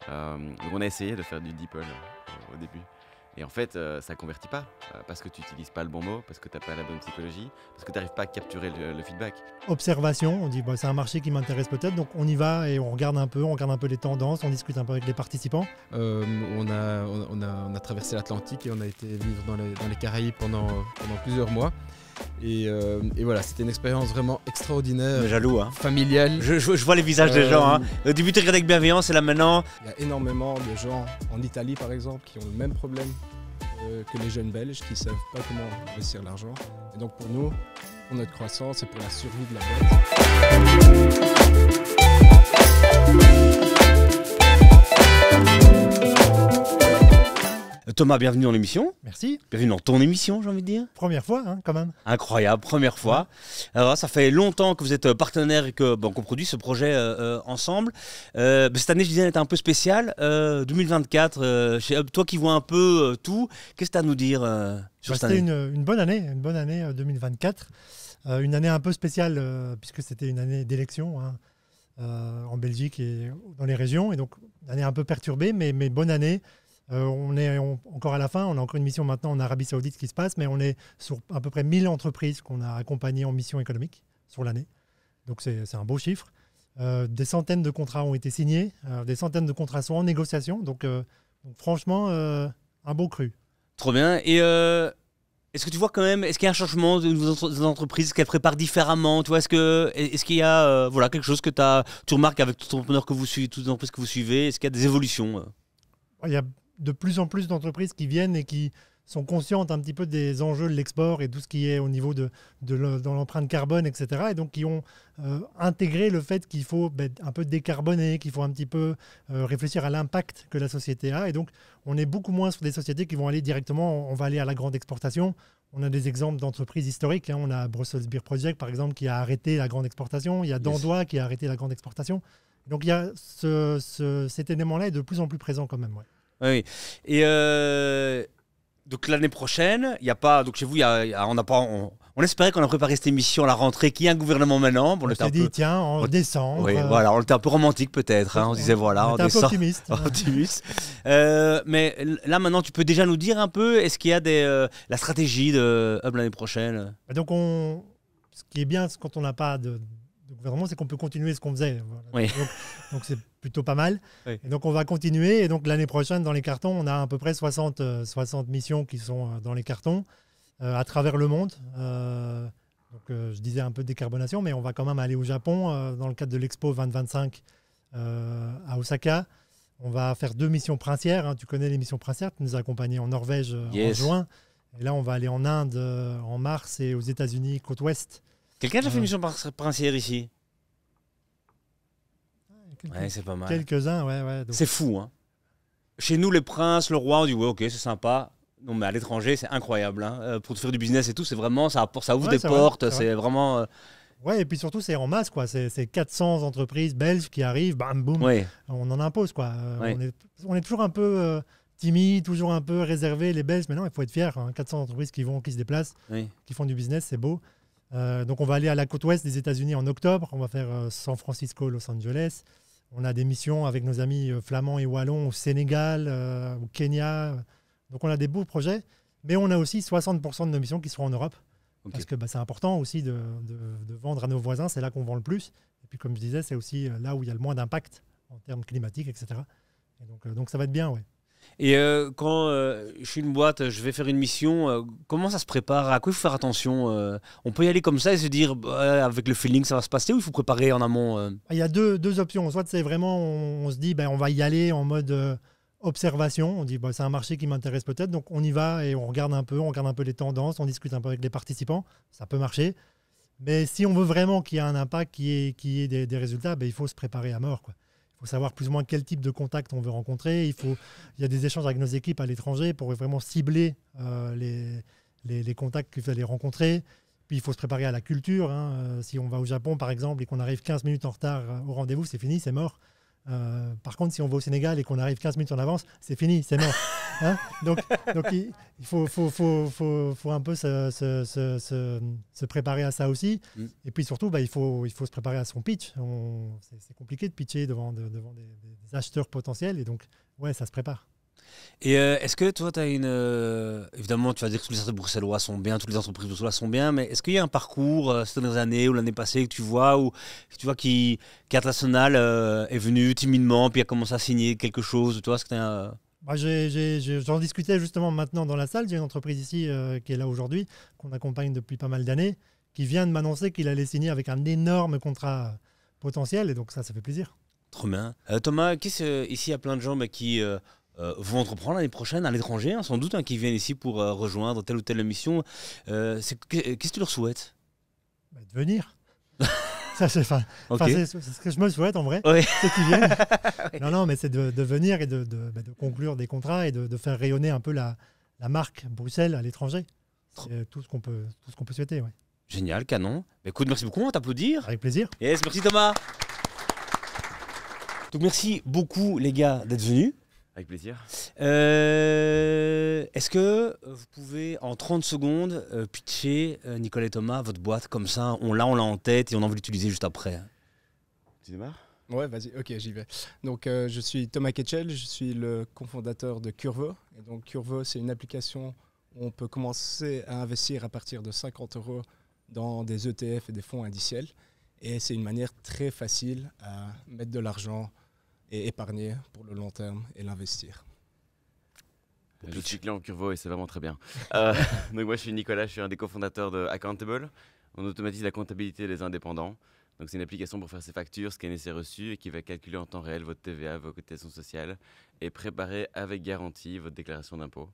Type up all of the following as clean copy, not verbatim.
Donc on a essayé de faire du DeepL au début. Et en fait, ça ne convertit pas parce que tu n'utilises pas le bon mot, parce que tu n'as pas la bonne psychologie, parce que tu n'arrives pas à capturer le feedback. Observation, on dit c'est un marché qui m'intéresse peut-être, donc on y va et on regarde un peu les tendances, on discute un peu avec les participants. On a traversé l'Atlantique et on a été vivre dans les Caraïbes pendant plusieurs mois. Et voilà, c'était une expérience vraiment extraordinaire. Jaloux, hein. Familiale. Je vois les visages des gens. Hein. Au début, tu regardais avec bienveillance et là maintenant. Il y a énormément de gens en Italie, par exemple, qui ont le même problème que les jeunes Belges, qui ne savent pas comment investir l'argent. Et donc pour nous, pour notre croissance et pour la survie de la Thomas, bienvenue dans l'émission. Merci. Bienvenue dans ton émission, j'ai envie de dire. Première fois, hein, quand même. Incroyable, première fois. Alors, ça fait longtemps que vous êtes partenaire et qu'on produit ce projet ensemble. Cette année, je disais, elle était un peu spéciale. 2024, toi qui vois un peu tout, qu'est-ce que tu as à nous dire sur cette année? C'était une bonne année 2024. Une année un peu spéciale puisque c'était une année d'élection en Belgique et dans les régions. Et donc, une année un peu perturbée, mais bonne année. On est encore à la fin, on a encore une mission maintenant en Arabie Saoudite qui se passe, mais on est sur à peu près 1000 entreprises qu'on a accompagnées en mission économique sur l'année. Donc c'est un beau chiffre. Des centaines de contrats ont été signés, des centaines de contrats sont en négociation. Donc franchement, un beau cru. Trop bien. Et est-ce que tu vois quand même, est-ce qu'il y a un changement de nos entreprises qu'elles préparent différemment, tu vois, est-ce qu'il y a quelque chose que tu remarques avec tout entrepreneur que vous suivez, toutes les entreprises que vous suivez, est-ce qu'il y a des évolutions? Il y a de plus en plus d'entreprises qui viennent et qui sont conscientes un petit peu des enjeux de l'export et tout ce qui est au niveau dans l'empreinte carbone, etc. Et donc qui ont intégré le fait qu'il faut un peu décarboner, qu'il faut un petit peu réfléchir à l'impact que la société a. Et donc on est beaucoup moins sur des sociétés qui vont aller directement, on va aller à la grande exportation. On a des exemples d'entreprises historiques. On a Brussels Beer Project, par exemple, qui a arrêté la grande exportation. Il y a Dandois qui a arrêté la grande exportation. Donc il y a cet élément-là est de plus en plus présent quand même. Ouais. Oui. Et donc l'année prochaine, il y a pas. Donc chez vous, on espérait qu'on a préparé cette émission à la rentrée, qui est un gouvernement maintenant. On s'est dit, tiens, en décembre. Oui, voilà, on était un peu romantique peut-être. On disait voilà, on était un peu optimiste. Optimiste. Mais là maintenant, tu peux déjà nous dire un peu, est-ce qu'il y a la stratégie de Hub l'année prochaine? Donc ce qui est bien quand on n'a pas de gouvernement, c'est qu'on peut continuer ce qu'on faisait. Voilà. Oui. Donc c'est plutôt pas mal. Oui. Et donc on va continuer. Et donc l'année prochaine, dans les cartons, on a à peu près 60 missions qui sont dans les cartons à travers le monde. Je disais un peu de décarbonation, mais on va quand même aller au Japon dans le cadre de l'Expo 2025 à Osaka. On va faire 2 missions princières. Tu connais les missions princières. Tu nous as accompagnés en Norvège en juin. Et là, on va aller en Inde en mars et aux États-Unis, côte ouest. Quelqu'un a déjà fait une mission princière ici? C'est pas mal. Quelques-uns, ouais. Donc... C'est fou, hein. Chez nous, les princes, le roi, on dit ouais, ok, c'est sympa. Non, mais à l'étranger, c'est incroyable. Hein. Pour te faire du business et tout, c'est vraiment, ça ouvre des portes. C'est vraiment. Ouais, et puis surtout, c'est en masse, quoi. C'est 400 entreprises belges qui arrivent, bam, boum, on en impose, quoi. On est toujours un peu timide, toujours un peu réservé, les Belges. Mais non, il faut être fier. 400 entreprises qui se déplacent, qui font du business, c'est beau. Donc, on va aller à la côte ouest des États-Unis en octobre. On va faire San Francisco, Los Angeles. On a des missions avec nos amis flamands et wallons au Sénégal, au Kenya. Donc, on a des beaux projets. Mais on a aussi 60% de nos missions qui seront en Europe. Okay. Parce que c'est important aussi de vendre à nos voisins. C'est là qu'on vend le plus. Et puis, comme je disais, c'est aussi là où il y a le moins d'impact en termes climatiques, etc. Et donc, ça va être bien, ouais. Et quand je suis une boîte, je vais faire une mission, comment ça se prépare? À quoi il faut faire attention? On peut y aller comme ça et se dire, avec le feeling, ça va se passer, ou il faut préparer en amont? Il y a deux options. Soit c'est vraiment, on se dit, on va y aller en mode observation. On dit, c'est un marché qui m'intéresse peut-être, donc on y va et on regarde un peu les tendances, on discute un peu avec les participants. Ça peut marcher. Mais si on veut vraiment qu'il y ait un impact, qu'il y ait des résultats, il faut se préparer à mort, quoi. Il faut savoir plus ou moins quel type de contact on veut rencontrer. Il y a des échanges avec nos équipes à l'étranger pour vraiment cibler les contacts qu'il faut aller rencontrer. Puis il faut se préparer à la culture. Si on va au Japon, par exemple, et qu'on arrive 15 minutes en retard au rendez-vous, c'est fini, c'est mort. Par contre, si on va au Sénégal et qu'on arrive 15 minutes en avance, c'est fini, c'est mort. Hein, donc il faut un peu se préparer à ça aussi. Et puis surtout, il faut se préparer à son pitch. C'est compliqué de pitcher devant des acheteurs potentiels. Et donc, ouais, ça se prépare. Et est-ce que toi, tu as une... évidemment, tu vas dire que tous les startups bruxellois sont bien, toutes les entreprises bruxelloises sont bien, mais est-ce qu'il y a un parcours ces dernières années ou l'année passée que tu vois qui International est venu timidement puis a commencé à signer quelque chose, tu vois, est-ce que j'en discutais justement maintenant dans la salle. J'ai une entreprise ici qui est là aujourd'hui, qu'on accompagne depuis pas mal d'années, qui vient de m'annoncer qu'il allait signer avec un énorme contrat potentiel. Et donc ça fait plaisir. Trop bien. Thomas, ici, il y a plein de gens qui... vont entreprendre l'année prochaine à l'étranger, sans doute, qui viennent ici pour rejoindre telle ou telle mission. Qu'est-ce que tu leur souhaites? De venir. Ça, c'est ce que je me souhaite en vrai, c'est qu'ils viennent. Non, mais c'est de venir et de conclure des contrats et de faire rayonner un peu la marque Bruxelles à l'étranger. C'est tout ce qu'on peut souhaiter. Ouais. Génial, canon. Écoute, merci beaucoup, on va t'applaudir. Avec plaisir. Yes, merci Thomas. Donc merci beaucoup les gars d'être venus. Avec plaisir. Est-ce que vous pouvez en 30 secondes pitcher Nicolas et Thomas, votre boîte comme ça, on l'a en tête et on a envie d'utiliser juste après. Tu démarres? Ouais, vas-y, ok, j'y vais. Donc je suis Thomas Ketchel, je suis le cofondateur de Curvo. Et donc Curvo, c'est une application où on peut commencer à investir à partir de 50 € dans des ETF et des fonds indiciels. Et c'est une manière très facile à mettre de l'argent et épargner pour le long terme et l'investir. Je suis client Curvo et c'est vraiment très bien. Donc moi je suis Nicolas, je suis un des cofondateurs de Accountable. On automatise la comptabilité des indépendants. Donc c'est une application pour faire ses factures, scanner ses reçus et qui va calculer en temps réel votre TVA, vos cotisations sociales et préparer avec garantie votre déclaration d'impôt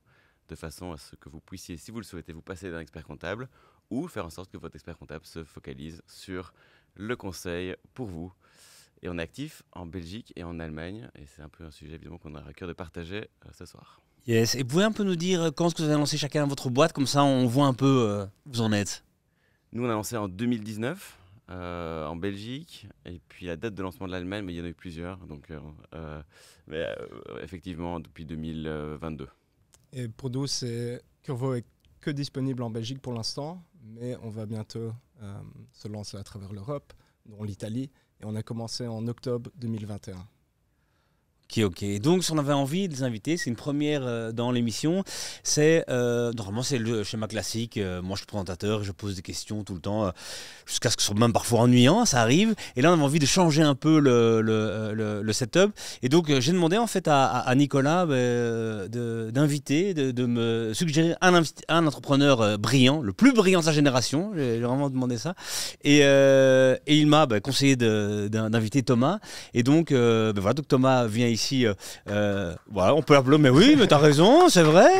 de façon à ce que vous puissiez, si vous le souhaitez, vous passer d'un expert comptable ou faire en sorte que votre expert comptable se focalise sur le conseil pour vous. Et on est actif en Belgique et en Allemagne. Et c'est un peu un sujet évidemment qu'on a à cœur de partager ce soir. Yes. Et vous pouvez un peu nous dire quand est-ce que vous avez lancé chacun votre boîte, comme ça on voit un peu où vous en êtes. Nous on a lancé en 2019 en Belgique. Et puis la date de lancement de l'Allemagne, mais il y en a eu plusieurs. Donc effectivement depuis 2022. Et pour nous, Curvo est que disponible en Belgique pour l'instant. Mais on va bientôt se lancer à travers l'Europe, dont l'Italie. Et on a commencé en octobre 2021. Ok. Donc, si on avait envie de les inviter, c'est une première dans l'émission. Normalement, c'est le schéma classique. Moi, je suis présentateur, je pose des questions tout le temps, jusqu'à ce que ce soit même parfois ennuyant, ça arrive. Et là, on avait envie de changer un peu le setup. Et donc, j'ai demandé en fait à Nicolas d'inviter, de me suggérer un entrepreneur brillant, le plus brillant de sa génération. J'ai vraiment demandé ça. Et il m'a conseillé d'inviter Thomas. Et donc, voilà, donc Thomas vient ici. Voilà, on peut l'applaudir, mais oui, mais t'as raison, c'est vrai.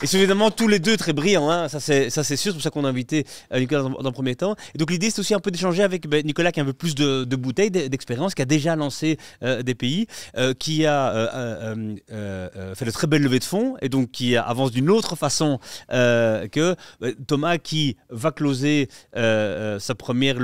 Et c'est évidemment tous les deux très brillants, hein, ça c'est sûr, c'est pour ça qu'on a invité Nicolas dans le premier temps. Et donc l'idée c'est aussi un peu d'échanger avec Nicolas qui a un peu plus de bouteilles, d'expérience, qui a déjà lancé des pays, qui a fait de très belles levées de fonds et donc qui avance d'une autre façon que Thomas qui va closer sa première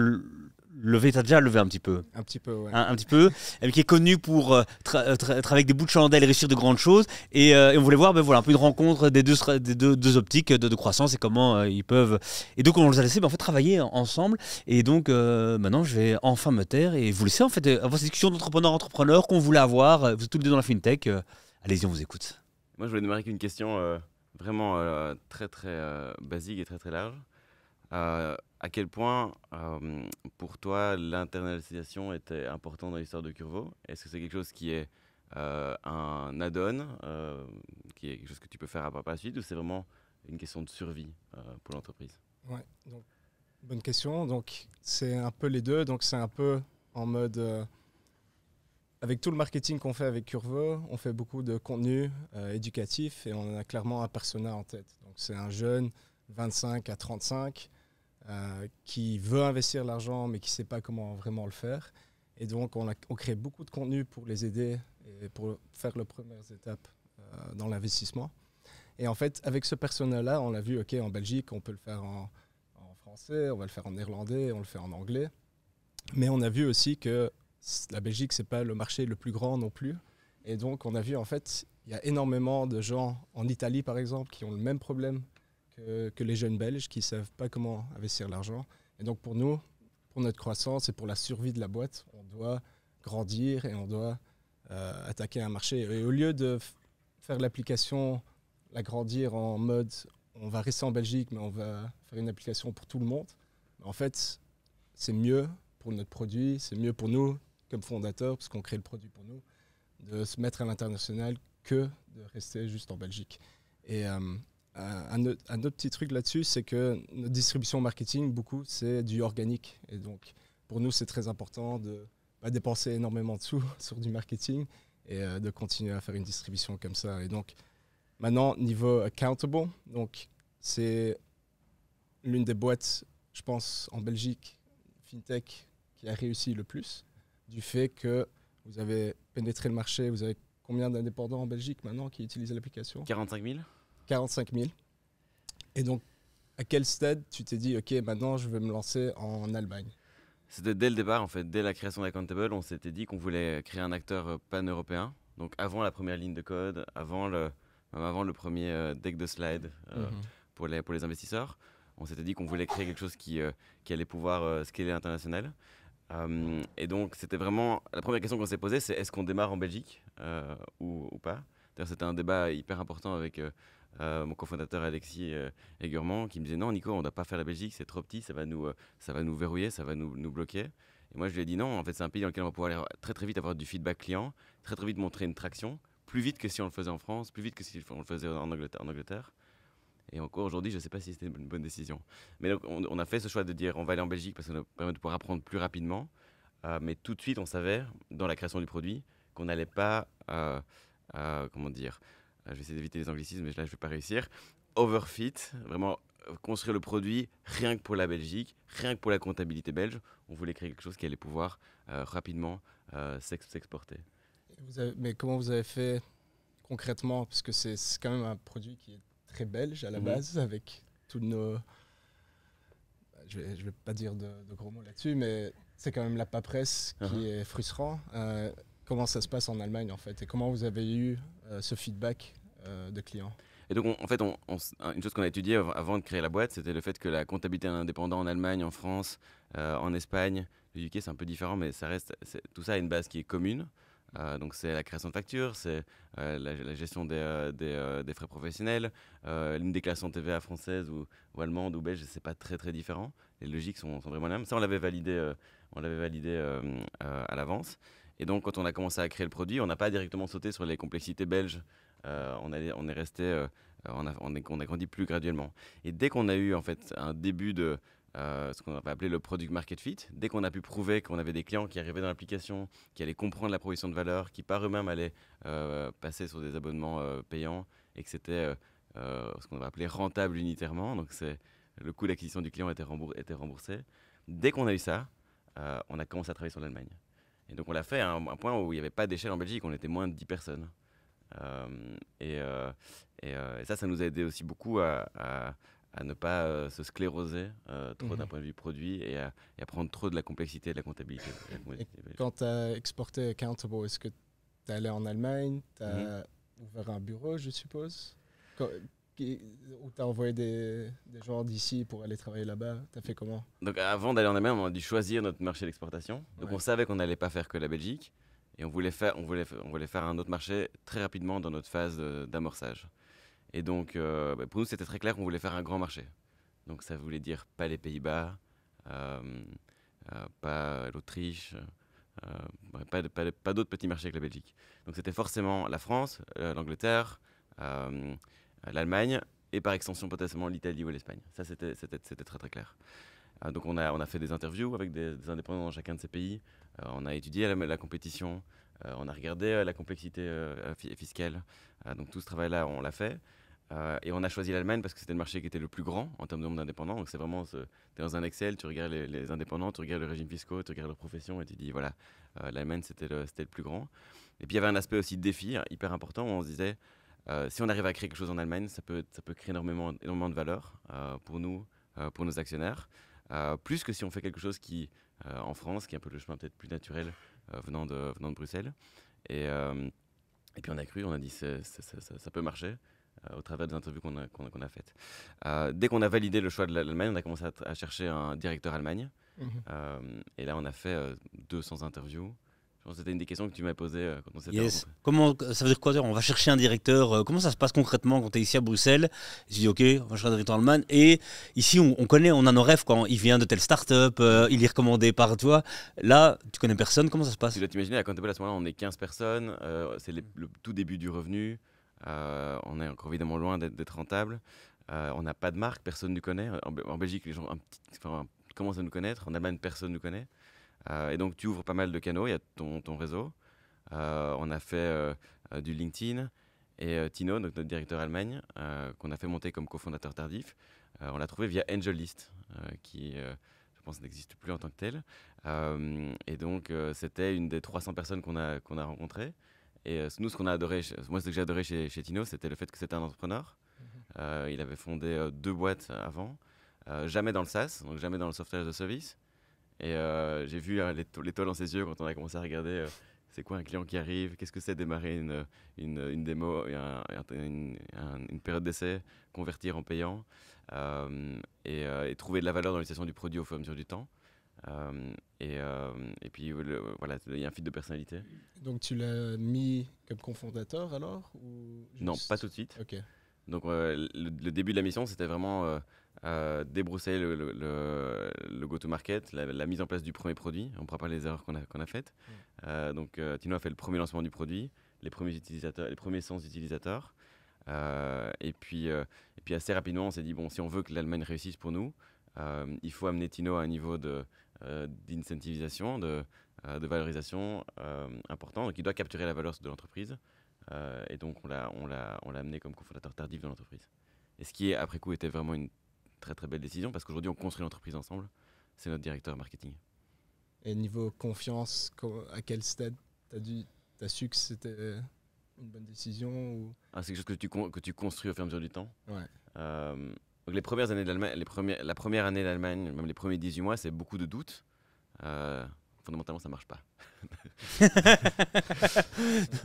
levé, t'as déjà levé un petit peu. Un petit peu, ouais. Un petit peu. Qui est connu pour travailler avec des bouts de chandelle et réussir de grandes choses. Et on voulait voir un peu une rencontre des deux optiques de croissance et comment ils peuvent... Et donc on les a laissés en fait, travailler ensemble. Et donc maintenant je vais enfin me taire et vous laisser en fait avoir cette discussion d'entrepreneur qu'on voulait avoir. Vous êtes tous les deux dans la FinTech. Allez-y, on vous écoute. Moi je voulais démarrer avec une question vraiment très très basique et très très large. À quel point, pour toi, l'internalisation était importante dans l'histoire de Curvo? Est-ce que c'est quelque chose qui est un add-on, qui est quelque chose que tu peux faire par la suite, ou c'est vraiment une question de survie pour l'entreprise? Ouais, donc, bonne question. Donc, c'est un peu les deux. Donc, c'est un peu en mode... avec tout le marketing qu'on fait avec Curvo, on fait beaucoup de contenu éducatif et on a clairement un persona en tête. Donc, c'est un jeune 25 à 35 qui veut investir l'argent mais qui ne sait pas comment vraiment le faire. Et donc, on crée beaucoup de contenu pour les aider et pour faire les premières étapes dans l'investissement. Et en fait, avec ce personnel-là, on l'a vu, ok, en Belgique, on peut le faire en français, on va le faire en néerlandais, on le fait en anglais. Mais on a vu aussi que la Belgique, ce n'est pas le marché le plus grand non plus. Et donc, on a vu, en fait, il y a énormément de gens en Italie, par exemple, qui ont le même problème que les jeunes Belges, qui ne savent pas comment investir l'argent. Et donc, pour nous, pour notre croissance et pour la survie de la boîte, on doit grandir et on doit attaquer un marché. Et au lieu de faire l'application, l'agrandir en mode on va rester en Belgique, mais on va faire une application pour tout le monde, en fait, c'est mieux pour notre produit, c'est mieux pour nous comme fondateurs, parce qu'on crée le produit pour nous, de se mettre à l'international que de rester juste en Belgique. Et un autre petit truc là-dessus, c'est que notre distribution marketing, beaucoup, c'est du organique. Et donc, pour nous, c'est très important de ne pas dépenser énormément de sous sur du marketing et de continuer à faire une distribution comme ça. Et donc, maintenant, niveau accountable, donc c'est l'une des boîtes, je pense, en Belgique, FinTech, qui a réussi le plus, du fait que vous avez pénétré le marché. Vous avez combien d'indépendants en Belgique maintenant qui utilisent l'application ? 45 000 ? 45 000. Et donc, à quel stade tu t'es dit, OK, maintenant je vais me lancer en Allemagne ? C'était dès le départ, en fait, dès la création d'Accountable, on s'était dit qu'on voulait créer un acteur pan-européen. Donc avant la première ligne de code, avant le premier deck de slide pour les investisseurs, on s'était dit qu'on voulait créer quelque chose qui allait pouvoir scaler à l'international. Et donc c'était vraiment la première question qu'on s'est posée, c'est est-ce qu'on démarre en Belgique ou pas. D'ailleurs, c'était un débat hyper important avec mon cofondateur Alexis Egurman qui me disait non Nico, on ne doit pas faire la Belgique, c'est trop petit, ça va nous verrouiller, ça va nous bloquer. Et moi je lui ai dit non, en fait c'est un pays dans lequel on va pouvoir aller très très vite avoir du feedback client, très très vite montrer une traction, plus vite que si on le faisait en France, plus vite que si on le faisait en Angleterre. Et encore aujourd'hui, je ne sais pas si c'était une bonne décision. Mais donc, on a fait ce choix de dire on va aller en Belgique parce que ça nous permet de pouvoir apprendre plus rapidement. Mais tout de suite, on savait, dans la création du produit, qu'on n'allait pas, comment dire, je vais essayer d'éviter les anglicismes, mais là, je ne vais pas réussir, overfit, vraiment construire le produit rien que pour la Belgique, rien que pour la comptabilité belge. On voulait créer quelque chose qui allait pouvoir rapidement s'exporter. Mais comment vous avez fait concrètement ? Parce que c'est quand même un produit qui est très belge à la base, avec tous nos... Je vais pas dire de gros mots là-dessus, mais c'est quand même la paperasse qui est frustrant. Comment ça se passe en Allemagne, en fait ? Et comment vous avez eu ce feedback de clients ? Et donc, une chose qu'on a étudiée avant de créer la boîte, c'était le fait que la comptabilité indépendante en Allemagne, en France, en Espagne, le UK, c'est un peu différent, mais tout ça a une base qui est commune. Donc c'est la création de factures, c'est la gestion des frais professionnels, une déclaration de TVA française ou allemande ou belge, c'est pas très très différent. Les logiques sont vraiment les mêmes. Ça on l'avait validé à l'avance. Et donc quand on a commencé à créer le produit, on n'a pas directement sauté sur les complexités belges. On a grandi plus graduellement. Et dès qu'on a eu en fait un début de ce qu'on va appeler le product market fit. Dès qu'on a pu prouver qu'on avait des clients qui arrivaient dans l'application, qui allaient comprendre la proposition de valeur, qui par eux-mêmes allaient passer sur des abonnements payants et que c'était ce qu'on va appeler rentable unitairement, donc le coût d'acquisition du client était remboursé. Dès qu'on a eu ça, on a commencé à travailler sur l'Allemagne. Et donc on l'a fait à un point où il n'y avait pas d'échelle en Belgique, on était moins de 10 personnes. Et ça nous a aidé aussi beaucoup à ne pas se scléroser trop d'un point de vue produit et à prendre trop de la complexité de la comptabilité. Quand tu as exporté Accountable, est-ce que tu es allé en Allemagne, tu as ouvert un bureau, je suppose, ou tu as envoyé des gens d'ici pour aller travailler là-bas? Tu as fait comment? Donc avant d'aller en Allemagne, on a dû choisir notre marché d'exportation. Donc on savait qu'on n'allait pas faire que la Belgique et on voulait faire un autre marché très rapidement dans notre phase d'amorçage. Et donc, pour nous, c'était très clair qu'on voulait faire un grand marché. Donc, ça voulait dire pas les Pays-Bas, pas l'Autriche, pas d'autres petits marchés que la Belgique. Donc, c'était forcément la France, l'Angleterre, l'Allemagne et par extension potentiellement l'Italie ou l'Espagne. Ça, c'était très très clair. Donc, on a fait des interviews avec des indépendants dans chacun de ces pays. On a étudié la compétition. On a regardé la complexité fiscale. Donc, tout ce travail-là, on l'a fait. Et on a choisi l'Allemagne parce que c'était le marché qui était le plus grand en termes de nombre d'indépendants. Donc c'est vraiment, tu es dans un Excel, tu regardes les indépendants, tu regardes le régime fiscal, tu regardes leur profession et tu dis voilà, l'Allemagne c'était le plus grand. Et puis il y avait un aspect aussi de défi hyper important où on se disait si on arrive à créer quelque chose en Allemagne, ça peut créer énormément de valeur pour nous, pour nos actionnaires. Plus que si on fait quelque chose qui, en France, qui est un peu le chemin peut-être plus naturel venant de Bruxelles. Et puis on a cru, on a dit ça peut marcher au travers des interviews qu'on a faites. Dès qu'on a validé le choix de l'Allemagne, on a commencé à chercher un directeur Allemagne. Et là, on a fait 200 interviews. Je pense que c'était une des questions que tu m'as posées quand on s'était rencontrés. Comment, ça veut dire quoi? On va chercher un directeur. Comment ça se passe concrètement quand tu es ici à Bruxelles? Je dis OK, on va chercher un directeur Allemagne. Et ici, on connaît, on a nos rêves quand il vient de telle start-up, il est recommandé par toi. Là, tu connais personne. Comment ça se passe? Tu dois t'imaginer, à Countable, à ce moment-là, on est 15 personnes. C'est le tout début du revenu. On est encore évidemment loin d'être rentable. On n'a pas de marque, personne ne nous connaît. En Belgique, les gens commencent à nous connaître. En Allemagne, personne ne nous connaît. Et donc, tu ouvres pas mal de canaux. Il y a ton réseau. On a fait du LinkedIn. Et Tino, donc notre directeur Allemagne, qu'on a fait monter comme cofondateur tardif, on l'a trouvé via AngelList, qui, je pense, n'existe plus en tant que tel. Et donc, c'était une des 300 personnes qu'on a rencontrées. Et nous, ce qu'on a adoré, moi, ce que j'ai adoré chez Tino, c'était le fait que c'était un entrepreneur. Il avait fondé 2 boîtes avant, jamais dans le SaaS, donc jamais dans le software as a service. Et j'ai vu l'étoile dans ses yeux quand on a commencé à regarder c'est quoi un client qui arrive, qu'est-ce que c'est démarrer une démo, une période d'essai, convertir en payant, et trouver de la valeur dans l'utilisation du produit au fur et à mesure du temps. Et puis voilà, il y a un fit de personnalité. Donc tu l'as mis comme cofondateur alors ou juste... Non, pas tout de suite. Ok. Donc le début de la mission, c'était vraiment débroussailler le go-to-market, la mise en place du premier produit. On ne prend pas les erreurs qu'on a faites. Donc Tino a fait le premier lancement du produit, les premiers 100 utilisateurs. Et puis assez rapidement, on s'est dit, bon, si on veut que l'Allemagne réussisse pour nous, il faut amener Tino à un niveau d'incentivisation, de valorisation important. Donc il doit capturer la valeur de l'entreprise. Et donc on l'a amené comme cofondateur tardif de l'entreprise. Et ce qui après coup était vraiment une très très belle décision parce qu'aujourd'hui on construit l'entreprise ensemble. C'est notre directeur marketing. Et niveau confiance, à quel stade t'as su que c'était une bonne décision ou... C'est quelque chose que tu construis au fur et à mesure du temps. Ouais. Donc les premières années d'Allemagne, la première année d'Allemagne, même les premiers 18 mois, c'est beaucoup de doutes. Fondamentalement, ça marche pas.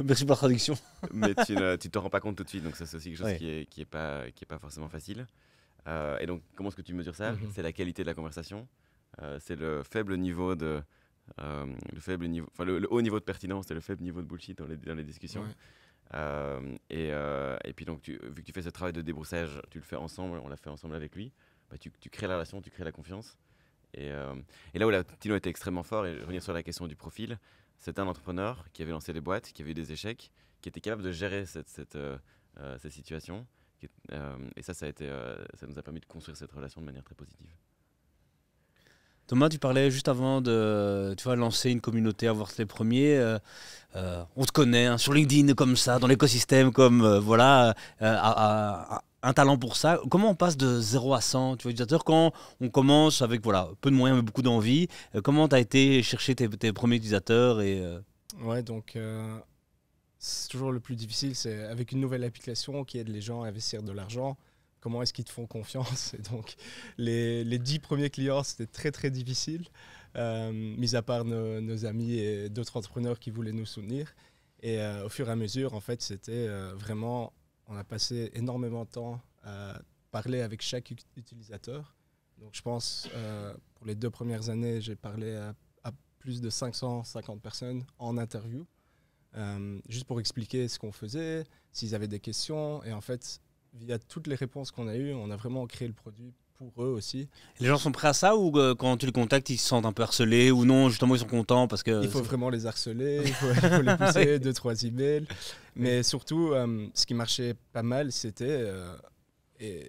Merci pour la traduction. Mais tu te rends pas compte tout de suite, donc ça c'est aussi quelque chose qui est pas forcément facile. Et donc comment est-ce que tu mesures ça? C'est la qualité de la conversation, c'est le faible niveau le haut niveau de pertinence et le faible niveau de bullshit dans les discussions. Et puis donc vu que tu fais ce travail de débroussage, tu le fais ensemble, on l'a fait ensemble avec lui. Tu crées la relation, tu crées la confiance. Et là où Tino était extrêmement fort, et je reviens sur la question du profil, c'est un entrepreneur qui avait lancé des boîtes, qui avait eu des échecs, qui était capable de gérer cette situation. Et ça nous a permis de construire cette relation de manière très positive. Thomas, tu parlais juste avant de lancer une communauté, avoir les premiers. On te connaît sur LinkedIn comme ça, dans l'écosystème, comme un talent pour ça. Comment on passe de 0 à 100 utilisateurs quand on commence avec peu de moyens mais beaucoup d'envie? Comment tu as été chercher tes premiers utilisateurs Ouais, donc c'est toujours le plus difficile, c'est avec une nouvelle application qui aide les gens à investir de l'argent. Comment est-ce qu'ils te font confiance? Et donc les 10 premiers clients, c'était très très difficile, mis à part nos amis et d'autres entrepreneurs qui voulaient nous soutenir. Et au fur et à mesure, en fait, c'était vraiment... On a passé énormément de temps à parler avec chaque utilisateur. Donc, je pense, pour les 2 premières années, j'ai parlé à plus de 550 personnes en interview, juste pour expliquer ce qu'on faisait, s'ils avaient des questions. Et en fait, via toutes les réponses qu'on a eues, on a vraiment créé le produit pour eux aussi. Les gens sont prêts à ça ou quand tu les contactes, ils se sentent un peu harcelés ou non, justement, ils sont contents parce que... Il faut vraiment les harceler, il faut les pousser, 2-3 emails. Mais surtout, ce qui marchait pas mal, c'était... et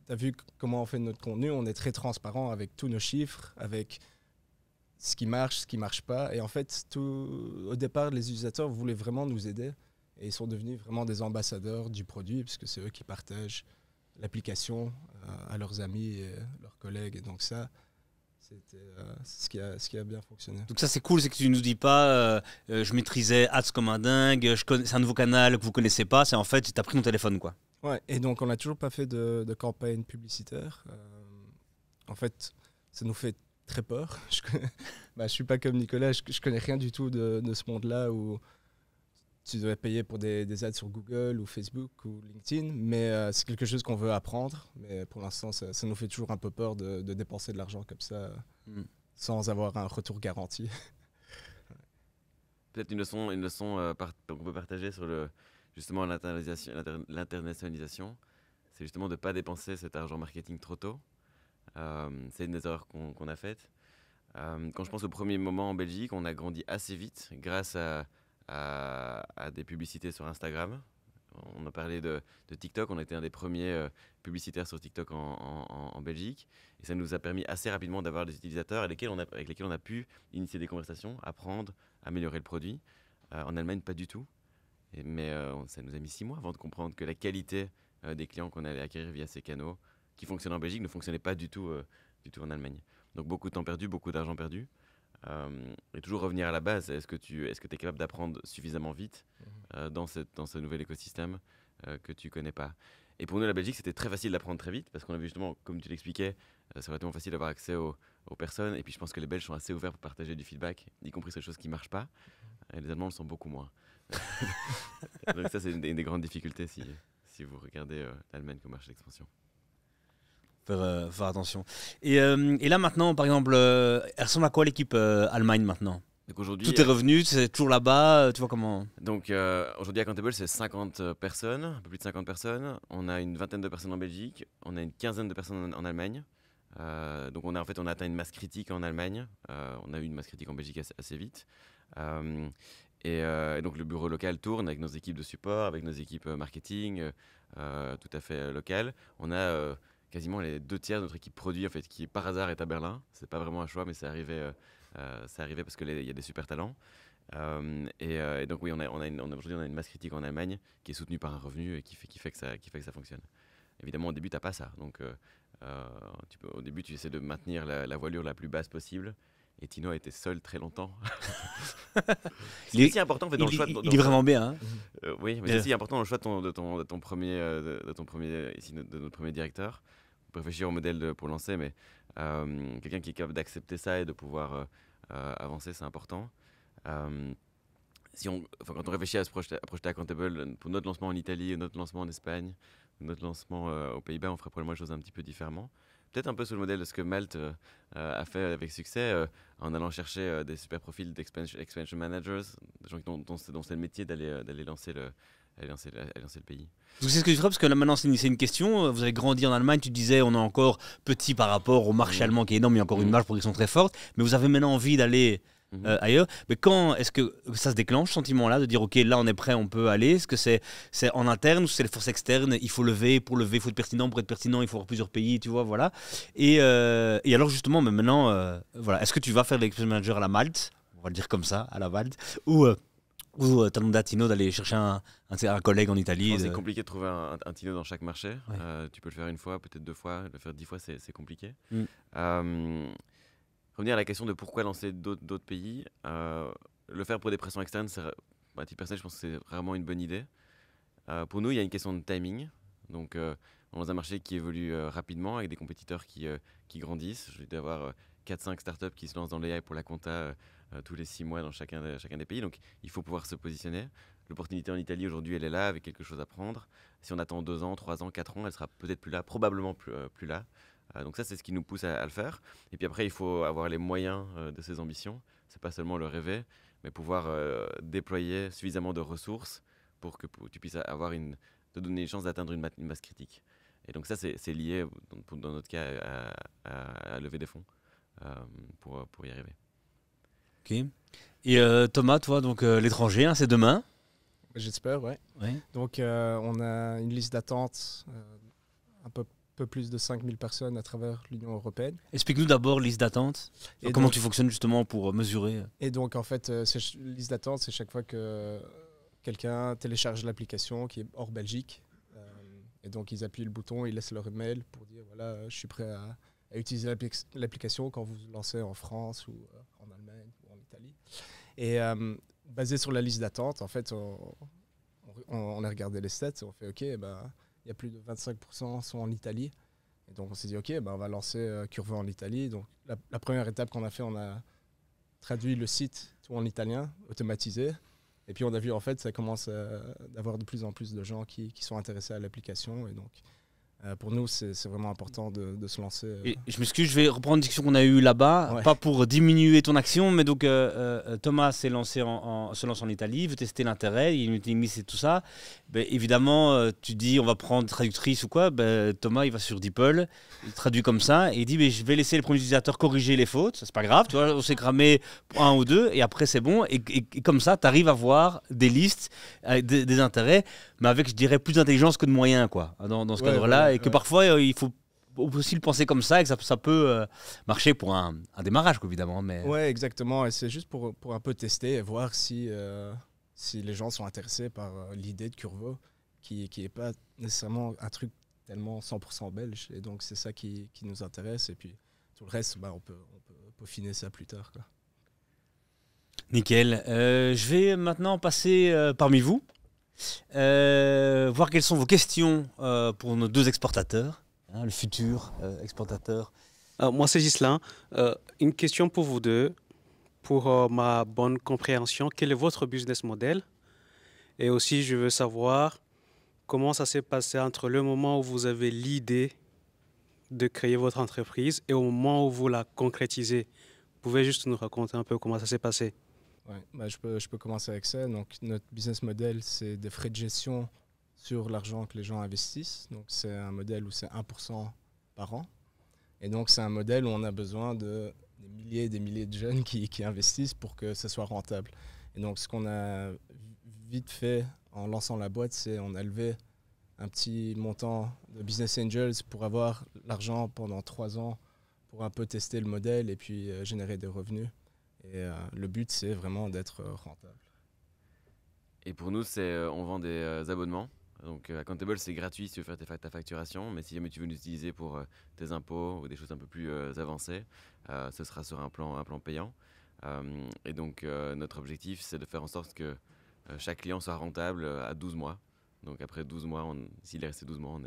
tu as vu comment on fait notre contenu, on est très transparent avec tous nos chiffres, avec ce qui marche pas. Et en fait, au départ, les utilisateurs voulaient vraiment nous aider. Et ils sont devenus vraiment des ambassadeurs du produit, puisque c'est eux qui partagent l'application à leurs amis et leurs collègues. Et donc ça, c'était ce qui a bien fonctionné. Donc ça, c'est cool, c'est que tu ne nous dis pas je maîtrisais Ads comme un dingue, c'est un nouveau canal que vous ne connaissez pas. C'est en fait, tu as pris ton téléphone, quoi. Ouais, et donc on n'a toujours pas fait de campagne publicitaire. En fait, ça nous fait très peur. Je suis pas comme Nicolas, je connais rien du tout de ce monde-là où tu dois payer pour des ads sur Google ou Facebook ou LinkedIn, mais c'est quelque chose qu'on veut apprendre. Mais pour l'instant, ça nous fait toujours un peu peur de dépenser de l'argent comme ça, sans avoir un retour garanti. Peut-être une leçon qu'on peut partager sur justement l'internationalisation, c'est justement de ne pas dépenser cet argent marketing trop tôt. C'est une des erreurs qu'on a faites. Quand je pense au premier moment en Belgique, on a grandi assez vite grâce à des publicités sur Instagram. On a parlé de TikTok, on a été un des premiers publicitaires sur TikTok en Belgique. Et ça nous a permis assez rapidement d'avoir des utilisateurs avec lesquels on a pu initier des conversations, apprendre, améliorer le produit. En Allemagne, pas du tout. Mais ça nous a mis 6 mois avant de comprendre que la qualité des clients qu'on allait acquérir via ces canaux, qui fonctionnent en Belgique, ne fonctionnait pas du tout en Allemagne. Donc beaucoup de temps perdu, beaucoup d'argent perdu. Et toujours revenir à la base, est-ce que tu es capable d'apprendre suffisamment vite dans ce nouvel écosystème que tu ne connais pas. Et pour nous, la Belgique, c'était très facile d'apprendre très vite parce qu'on avait justement, comme tu l'expliquais, c'est relativement facile d'avoir accès aux personnes. Et puis je pense que les Belges sont assez ouverts pour partager du feedback, y compris sur les choses qui ne marchent pas. Et les Allemands le sont beaucoup moins. Donc ça, c'est une des grandes difficultés si vous regardez l'Allemagne comme marché d'expansion. Faire attention. Et là maintenant, par exemple, elle ressemble à quoi l'équipe Allemagne maintenant? Donc aujourd'hui, tout est revenu, c'est toujours là-bas, tu vois comment? Donc aujourd'hui, Accountable, c'est 50 personnes, un peu plus de 50 personnes. On a une vingtaine de personnes en Belgique, on a une quinzaine de personnes en Allemagne. Donc on a atteint une masse critique en Allemagne. On a eu une masse critique en Belgique assez vite. Et donc le bureau local tourne avec nos équipes de support, avec nos équipes marketing, tout à fait locales. On a quasiment les 2 tiers de notre équipe produit en fait, qui par hasard est à Berlin. C'est pas vraiment un choix, mais c'est arrivé parce qu'il y a des super talents. Et donc oui, aujourd'hui on a une masse critique en Allemagne qui est soutenue par un revenu et qui fait que ça fonctionne. Évidemment, au début, tu n'as pas ça. Donc au début, tu essaies de maintenir la voilure la plus basse possible. Et Tino a été seul très longtemps. Il est aussi important en fait, dans le choix. Il est vraiment bien. Hein. Oui, mais c'est aussi important dans le choix de ton premier directeur. On peut réfléchir au modèle pour lancer, mais quelqu'un qui est capable d'accepter ça et de pouvoir avancer, c'est important. Quand on réfléchit à se projeter Accountable, pour notre lancement en Italie, notre lancement en Espagne, notre lancement aux Pays-Bas, on ferait probablement les choses un petit peu différemment. Peut-être un peu sur le modèle de ce que Malte a fait avec succès, en allant chercher des super profils d'expansion managers, des gens dont c'est le métier d'aller lancer le pays. Vous savez ce que je ferais, parce que là maintenant c'est une question, vous avez grandi en Allemagne, tu disais on est encore petit par rapport au marché allemand qui est énorme, il y a encore une marge de progression très forte, mais vous avez maintenant envie d'aller ailleurs. Mais quand est-ce que ça se déclenche, ce sentiment-là, de dire ok, là on est prêt, on peut aller? Est-ce que c'est en interne ou c'est les forces externes? Il faut lever, il faut être pertinent, pour être pertinent, il faut avoir plusieurs pays, tu vois, voilà. Et alors justement, mais maintenant, voilà, est-ce que tu vas faire l'experience manager à la Malte, on va le dire comme ça, à la Malte, ou t'as demandé à Tino d'aller chercher un collègue en Italie? C'est compliqué de trouver un Tino dans chaque marché. Ouais. Tu peux le faire une fois, peut-être 2 fois, le faire 10 fois, c'est compliqué. Revenir à la question de pourquoi lancer d'autres pays, le faire pour des pressions externes, à titre personnel, je pense que c'est vraiment une bonne idée. Pour nous, il y a une question de timing. Donc, dans un marché qui évolue rapidement, avec des compétiteurs qui grandissent, je vais avoir 4-5 startups qui se lancent dans l'AI pour la compta tous les 6 mois dans chacun des pays. Donc, il faut pouvoir se positionner. L'opportunité en Italie, aujourd'hui, elle est là, avec quelque chose à prendre. Si on attend 2 ans, 3 ans, 4 ans, elle sera peut-être plus là, probablement plus là. Donc ça, c'est ce qui nous pousse à le faire. Et puis après, il faut avoir les moyens de ses ambitions. C'est pas seulement le rêver, mais pouvoir déployer suffisamment de ressources pour que tu puisses te donner une chance d'atteindre une masse critique. Et donc ça, c'est lié, dans notre cas, à lever des fonds pour y arriver. Ok. Et Thomas, toi, donc l'étranger, hein, c'est demain? J'espère, ouais. Donc on a une liste d'attente un peu plus de 5000 personnes à travers l'Union européenne. Explique-nous d'abord liste d'attente. Comment tu fonctionnes justement pour mesurer? Et donc en fait, liste d'attente, c'est chaque fois que quelqu'un télécharge l'application qui est hors Belgique. Et donc ils appuient le bouton, ils laissent leur email pour dire voilà, je suis prêt à utiliser l'application quand vous lancez en France ou en Allemagne ou en Italie. Et basé sur la liste d'attente, en fait, on a regardé les stats et on fait ok, il y a plus de 25% sont en Italie. Et donc on s'est dit, ok, on va lancer Curvo en Italie. Donc la première étape qu'on a fait, on a traduit le site tout en italien, automatisé. Et puis on a vu en fait ça commence d'avoir de plus en plus de gens qui sont intéressés à l'application. Et donc pour nous c'est vraiment important de se lancer. Et je m'excuse, je vais reprendre une discussion qu'on a eue là-bas, pas pour diminuer ton action, mais donc Thomas se lance en Italie, veut tester l'intérêt, il y a une utilité et tout ça. Ben, évidemment, tu dis on va prendre une traductrice ou quoi, ben, Thomas il va sur DeepL, il traduit comme ça, et il dit ben, je vais laisser les premiers utilisateurs corriger les fautes, c'est pas grave, tu vois, on s'est cramé pour un ou deux, et après c'est bon, et comme ça tu arrives à voir des listes, des intérêts, mais avec je dirais plus d'intelligence que de moyens quoi, dans ce cadre-là, et que parfois il faut aussi le penser comme ça et que ça peut marcher pour un démarrage évidemment. Mais... Ouais, exactement, et c'est juste pour un peu tester et voir si les gens sont intéressés par l'idée de Curvo, qui n'est pas nécessairement un truc tellement 100% belge, et donc c'est ça qui nous intéresse, et puis tout le reste, on peut peaufiner ça plus tard, quoi. Nickel, je vais maintenant passer parmi vous. Voir quelles sont vos questions pour nos deux exportateurs, hein, le futur exportateur. Moi, c'est Ghislain. Une question pour vous deux, pour ma bonne compréhension. Quel est votre business model? Et aussi, je veux savoir comment ça s'est passé entre le moment où vous avez l'idée de créer votre entreprise et au moment où vous la concrétisez. Vous pouvez juste nous raconter un peu comment ça s'est passé? Ouais, je peux commencer avec ça. Donc, notre business model, c'est des frais de gestion sur l'argent que les gens investissent. Donc, c'est un modèle où c'est 1% par an. Et donc, c'est un modèle où on a besoin de des milliers de jeunes qui investissent pour que ce soit rentable. Et donc, ce qu'on a vite fait en lançant la boîte, c'est on a levé un petit montant de business angels pour avoir l'argent pendant 3 ans pour un peu tester le modèle et puis générer des revenus. Et le but, c'est vraiment d'être rentable. Et pour nous, on vend des abonnements. Donc Accountable, c'est gratuit si tu veux faire ta facturation, mais si jamais tu veux l'utiliser pour tes impôts ou des choses un peu plus avancées, ce sera sur un plan payant. Et donc notre objectif, c'est de faire en sorte que chaque client soit rentable à 12 mois. Donc après 12 mois, s'il est resté 12 mois,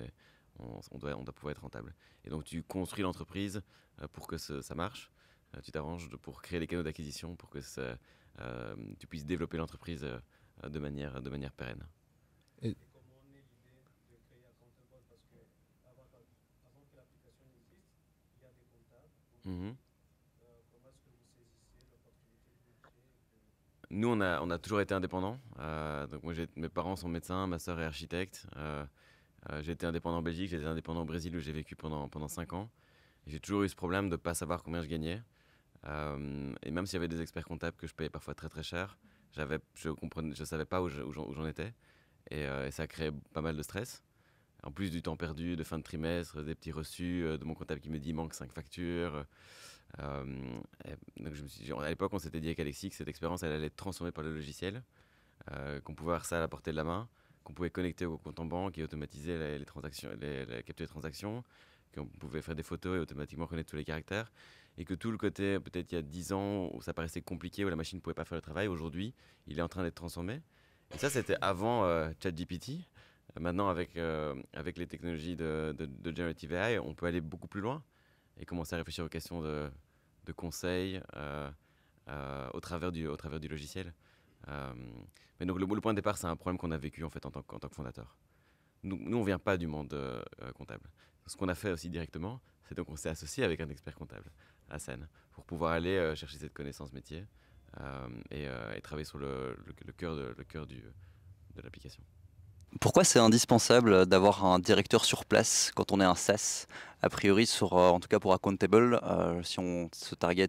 on doit pouvoir être rentable. Et donc tu construis l'entreprise pour que ça marche. Tu t'arranges pour créer les canaux d'acquisition pour que tu puisses développer l'entreprise de manière pérenne. Et comment on est l'idée de créer Accountable? Parce que avant que l'application existe, il y a des comptables. Comment est-ce que vous saisissez l'opportunité du marché? Nous, on a toujours été indépendants. Donc moi, mes parents sont médecins, ma sœur est architecte. J'ai été indépendant en Belgique, j'ai été indépendant au Brésil où j'ai vécu pendant 5 ans. J'ai toujours eu ce problème de ne pas savoir combien je gagnais. Et même s'il y avait des experts comptables que je payais parfois très très cher, je savais pas où j'en étais. Et ça a créé pas mal de stress. En plus du temps perdu de fin de trimestre, des petits reçus de mon comptable qui me dit il manque 5 factures. Donc à l'époque, on s'était dit avec Alexis que cette expérience elle allait être transformée par le logiciel, qu'on pouvait avoir ça à la portée de la main, qu'on pouvait connecter au compte en banque et automatiser les transactions, la capture des transactions, qu'on pouvait faire des photos et automatiquement reconnaître tous les caractères. Et que tout le côté, peut-être il y a 10 ans, où ça paraissait compliqué, où la machine ne pouvait pas faire le travail, aujourd'hui, il est en train d'être transformé. Et ça, c'était avant ChatGPT. Maintenant, avec les technologies de Generative AI, on peut aller beaucoup plus loin et commencer à réfléchir aux questions de conseils au travers du logiciel. Mais donc, le point de départ, c'est un problème qu'on a vécu en fait, en tant que fondateur. Nous, on ne vient pas du monde comptable. Ce qu'on a fait aussi directement, c'est donc on s'est associé avec un expert comptable, Hassan, pour pouvoir aller chercher cette connaissance métier et travailler sur le cœur de l'application. Pourquoi c'est indispensable d'avoir un directeur sur place quand on est un SaaS? A priori, en tout cas pour Accountable, si on se target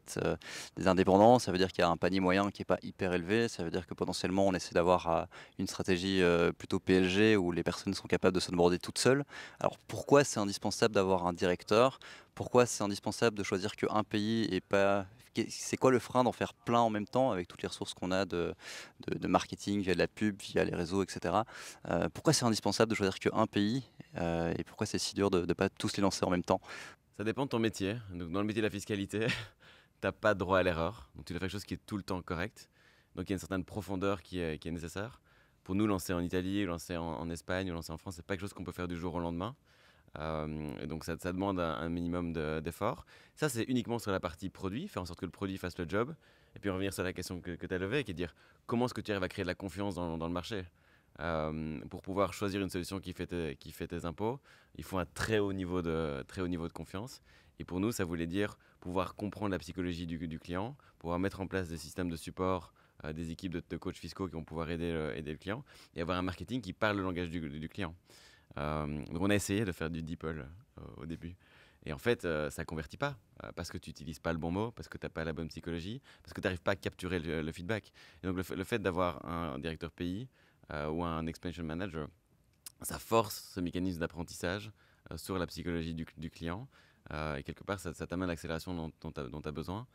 des indépendants, ça veut dire qu'il y a un panier moyen qui n'est pas hyper élevé. Ça veut dire que potentiellement, on essaie d'avoir une stratégie plutôt PLG où les personnes sont capables de s'onboarder toutes seules. Alors pourquoi c'est indispensable d'avoir un directeur? Pourquoi c'est indispensable de choisir qu'un pays et pas... C'est quoi le frein d'en faire plein en même temps avec toutes les ressources qu'on a de marketing, via de la pub, via les réseaux, etc. Pourquoi c'est indispensable de choisir qu'un pays et pourquoi c'est si dur de ne pas tous les lancer en même temps? Ça dépend de ton métier. Donc, dans le métier de la fiscalité, tu n'as pas droit à l'erreur. Donc tu dois faire quelque chose qui est tout le temps correct. Donc il y a une certaine profondeur qui est nécessaire. Pour nous, lancer en Italie, lancer en Espagne ou lancer en France, ce n'est pas quelque chose qu'on peut faire du jour au lendemain. Et donc ça demande un minimum d'effort. Ça, c'est uniquement sur la partie produit, faire en sorte que le produit fasse le job. Et puis revenir sur la question que tu as levée, qui est de dire comment est-ce que tu arrives à créer de la confiance dans le marché. Pour pouvoir choisir une solution qui fait tes impôts, il faut un très haut niveau de confiance. Et pour nous, ça voulait dire pouvoir comprendre la psychologie du client, pouvoir mettre en place des systèmes de support, des équipes de coachs fiscaux qui vont pouvoir aider le client, et avoir un marketing qui parle le langage du client. Donc on a essayé de faire du DeepL au début. Et en fait, ça ne convertit pas, parce que tu n'utilises pas le bon mot, parce que tu n'as pas la bonne psychologie, parce que tu n'arrives pas à capturer le feedback. Et donc le fait d'avoir un directeur pays ou un expansion manager, ça force ce mécanisme d'apprentissage sur la psychologie du client. Et quelque part, ça t'amène l'accélération dont tu as besoin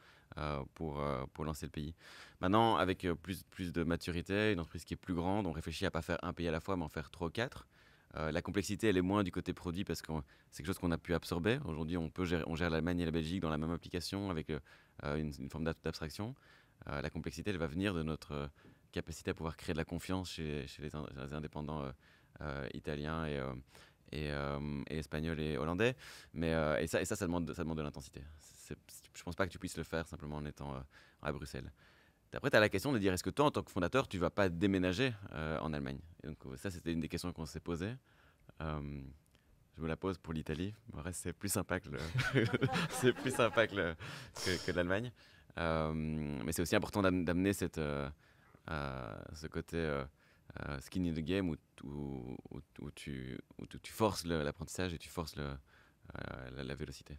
pour lancer le pays. Maintenant, avec plus de maturité, une entreprise qui est plus grande, on réfléchit à ne pas faire un pays à la fois, mais en faire 3 ou 4. La complexité, elle est moins du côté produit parce que c'est quelque chose qu'on a pu absorber. Aujourd'hui, on gère l'Allemagne et la Belgique dans la même application avec une forme d'abstraction. La complexité, elle va venir de notre capacité à pouvoir créer de la confiance chez les indépendants italiens et espagnols et hollandais. Et ça demande de l'intensité. Je ne pense pas que tu puisses le faire simplement en étant à Bruxelles. Après, tu as la question de dire, est-ce que toi, en tant que fondateur, tu ne vas pas déménager en Allemagne? Et donc, ça, c'était une des questions qu'on s'est posées. Je me la pose pour l'Italie. En reste, c'est plus sympa que l'Allemagne. Mais c'est aussi important d'amener ce côté skin in the game où tu forces l'apprentissage et tu forces la vélocité.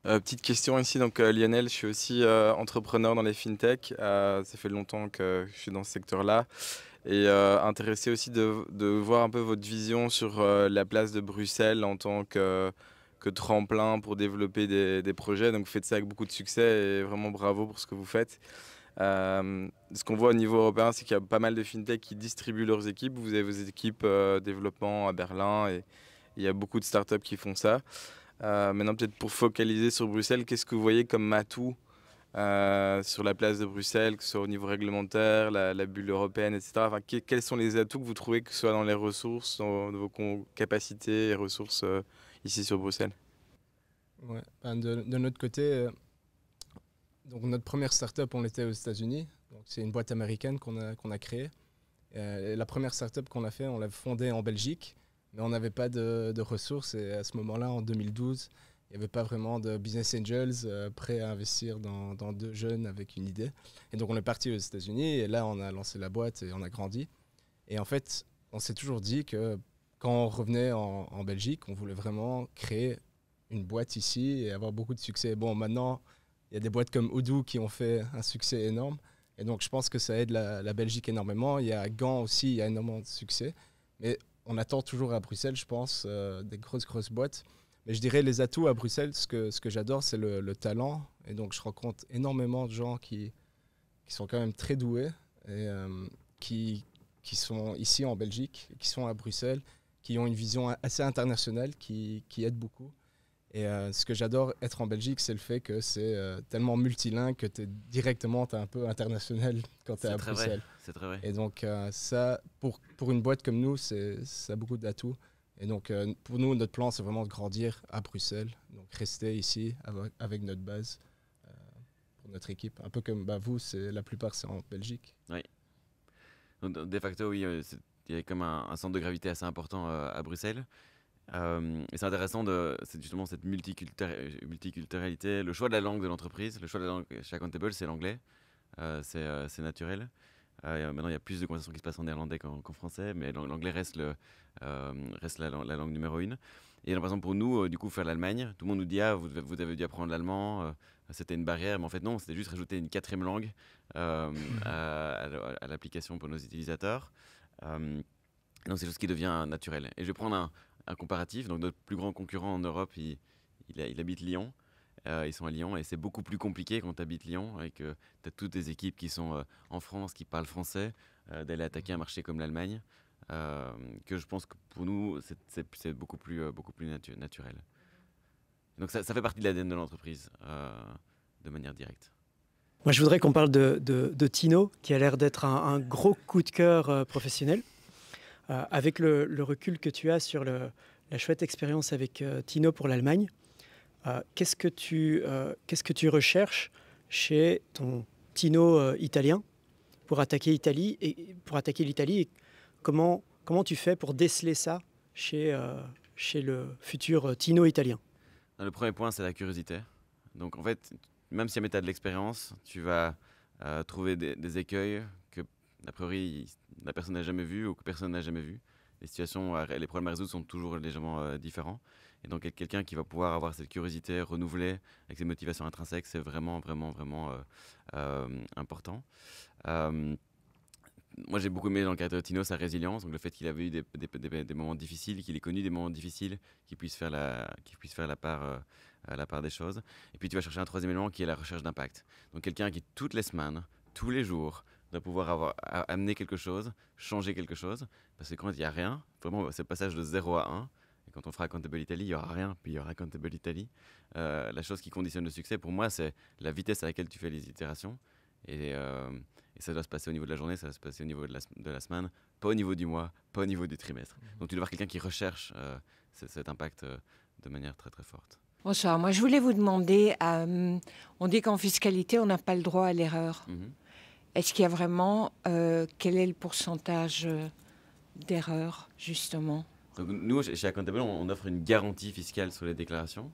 Petite question ici, donc Lionel, je suis aussi entrepreneur dans les fintech. Ça fait longtemps que je suis dans ce secteur-là et intéressé aussi de voir un peu votre vision sur la place de Bruxelles en tant que tremplin pour développer des projets. Donc vous faites ça avec beaucoup de succès et vraiment bravo pour ce que vous faites. Ce qu'on voit au niveau européen, c'est qu'il y a pas mal de fintech qui distribuent leurs équipes. Vous avez vos équipes développement à Berlin et il y a beaucoup de startups qui font ça. Maintenant, peut-être pour focaliser sur Bruxelles, qu'est-ce que vous voyez comme atout sur la place de Bruxelles, que ce soit au niveau réglementaire, la bulle européenne, etc. Enfin, quels sont les atouts que vous trouvez, que ce soit dans les ressources, dans vos capacités et ressources ici sur Bruxelles? Ouais. De notre côté, donc notre première startup, on était aux États-Unis. C'est une boîte américaine qu'on a créée. La première startup qu'on a fait, on l'a fondée en Belgique. Mais on n'avait pas de ressources et à ce moment-là, en 2012, il n'y avait pas vraiment de business angels prêts à investir dans 2 jeunes avec une idée. Et donc on est parti aux États-Unis et là on a lancé la boîte et on a grandi. Et en fait, on s'est toujours dit que quand on revenait en Belgique, on voulait vraiment créer une boîte ici et avoir beaucoup de succès. Bon, maintenant, il y a des boîtes comme Odoo qui ont fait un succès énorme. Et donc je pense que ça aide la Belgique énormément. Il y a Gand aussi, il y a énormément de succès. Mais on attend toujours à Bruxelles, je pense, des grosses boîtes. Mais je dirais les atouts à Bruxelles, ce que j'adore, c'est le talent. Et donc, je rencontre énormément de gens qui sont quand même très doués et qui sont ici en Belgique, qui sont à Bruxelles, qui ont une vision assez internationale, qui aident beaucoup. Et ce que j'adore être en Belgique, c'est le fait que c'est tellement multilingue que t'es un peu international quand tu es à Bruxelles. C'est très vrai. Et donc ça, pour une boîte comme nous, ça a beaucoup d'atouts. Et donc pour nous, notre plan, c'est vraiment de grandir à Bruxelles. Donc rester ici avec notre base pour notre équipe. Un peu comme vous, la plupart, c'est en Belgique. Oui. Donc, de facto, oui, il y a comme un centre de gravité assez important à Bruxelles. Et c'est intéressant, c'est justement cette multiculturalité, le choix de la langue de l'entreprise. Le choix de la langue chez Accountable, c'est l'anglais, c'est naturel. Maintenant, il y a plus de conversations qui se passent en néerlandais qu'en français, mais l'anglais reste la langue numéro 1. Et par exemple, pour nous, du coup, faire l'Allemagne, tout le monde nous dit vous avez dû apprendre l'allemand, c'était une barrière, mais en fait non, c'était juste rajouter une 4e langue à l'application pour nos utilisateurs. Donc c'est chose qui devient naturel. Et je vais prendre un comparatif. Donc notre plus grand concurrent en Europe, il habite Lyon. Ils sont à Lyon et c'est beaucoup plus compliqué quand tu habites Lyon et que tu as toutes tes équipes qui sont en France, qui parlent français, d'aller attaquer un marché comme l'Allemagne, que je pense que pour nous, c'est beaucoup plus naturel. Donc ça fait partie de l'ADN de l'entreprise de manière directe. Moi, je voudrais qu'on parle de Tino, qui a l'air d'être un gros coup de cœur professionnel. Avec le recul que tu as sur la chouette expérience avec Tino pour l'Allemagne, qu'est-ce que tu recherches chez ton Tino italien pour attaquer l'Italie. Et comment tu fais pour déceler ça chez le futur Tino italien? Le premier point, c'est la curiosité. Donc en fait, même si tu as de l'expérience, tu vas trouver des écueils que, a priori, la personne n'a jamais vu ou que personne n'a jamais vu. Les situations, les problèmes à résoudre sont toujours légèrement différents. Et donc quelqu'un qui va pouvoir avoir cette curiosité renouvelée avec ses motivations intrinsèques, c'est vraiment, vraiment, vraiment important. Moi, j'ai beaucoup aimé dans le cas de Tino sa résilience, donc le fait qu'il avait eu des moments difficiles, qu'il ait connu des moments difficiles, qu'il puisse faire la part des choses. Et puis tu vas chercher un troisième élément qui est la recherche d'impact. Donc quelqu'un qui toutes les semaines, tous les jours, doit pouvoir amener quelque chose, changer quelque chose, parce que quand il n'y a rien, vraiment c'est le passage de 0 à 1, et quand on fera Accountable Italy, il n'y aura rien, puis il y aura Accountable Italy. La chose qui conditionne le succès, pour moi, c'est la vitesse à laquelle tu fais les itérations, et ça doit se passer au niveau de la journée, ça doit se passer au niveau de la semaine, pas au niveau du mois, pas au niveau du trimestre. Donc tu dois avoir quelqu'un qui recherche cet impact de manière très très forte. Bonsoir, moi je voulais vous demander, on dit qu'en fiscalité on n'a pas le droit à l'erreur. Est-ce qu'il y a vraiment, quel est le pourcentage d'erreur justement? Donc nous, chez Accountable, on offre une garantie fiscale sur les déclarations.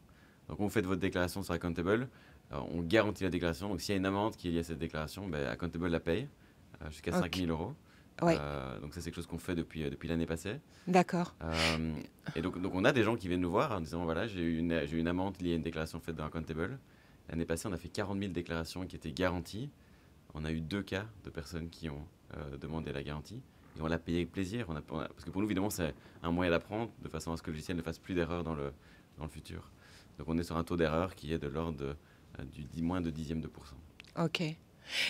Donc quand vous faites votre déclaration sur Accountable, on garantit la déclaration. Donc s'il y a une amende qui est liée à cette déclaration, Accountable la paye jusqu'à 5 000 €. Ouais. Donc ça, c'est quelque chose qu'on fait depuis l'année passée. D'accord. Et donc on a des gens qui viennent nous voir en disant voilà, j'ai eu une amende liée à une déclaration faite dans Accountable. L'année passée, on a fait 40 000 déclarations qui étaient garanties. On a eu 2 cas de personnes qui ont demandé la garantie. Et on l'a payé avec plaisir. Parce que pour nous, évidemment, c'est un moyen d'apprendre de façon à ce que le logiciel ne fasse plus d'erreurs dans le futur. Donc on est sur un taux d'erreur qui est de l'ordre du moins de dixième de pourcent. Ok.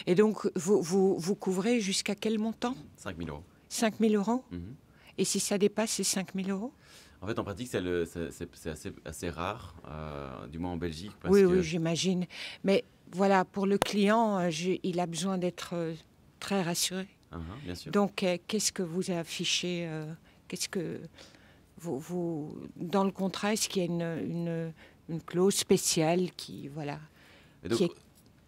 Et donc, vous couvrez jusqu'à quel montant? 5 000 €. 5 000 €. Et si ça dépasse ces 5 000 €? En fait, en pratique, c'est assez rare, du moins en Belgique. Oui, j'imagine. Mais voilà, pour le client, il a besoin d'être très rassuré. Bien sûr. Donc, qu'est-ce que vous affichez Qu'est-ce que vous dans le contrat, est-ce qu'il y a une clause spéciale qui, voilà,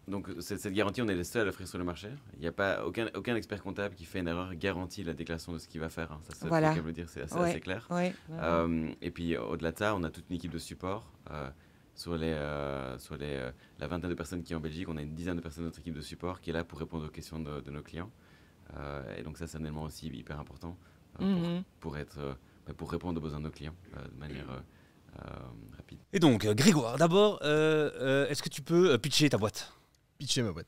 Donc, cette garantie, on est les seuls à l'offrir sur le marché. Il n'y a pas aucun expert comptable qui fait une erreur garantit la déclaration de ce qu'il va faire. Ça, c'est voilà. ce qu'elle veut dire, c'est assez clair. Et puis, au-delà de ça, on a toute une équipe de support. Sur la vingtaine de personnes qui sont en Belgique, on a une dizaine de personnes de notre équipe de support qui est là pour répondre aux questions de nos clients. Et donc ça, c'est un élément aussi hyper important pour répondre aux besoins de nos clients de manière rapide. Et donc, Grégoire, d'abord, est-ce que tu peux pitcher ta boîte? Pitcher ma boîte.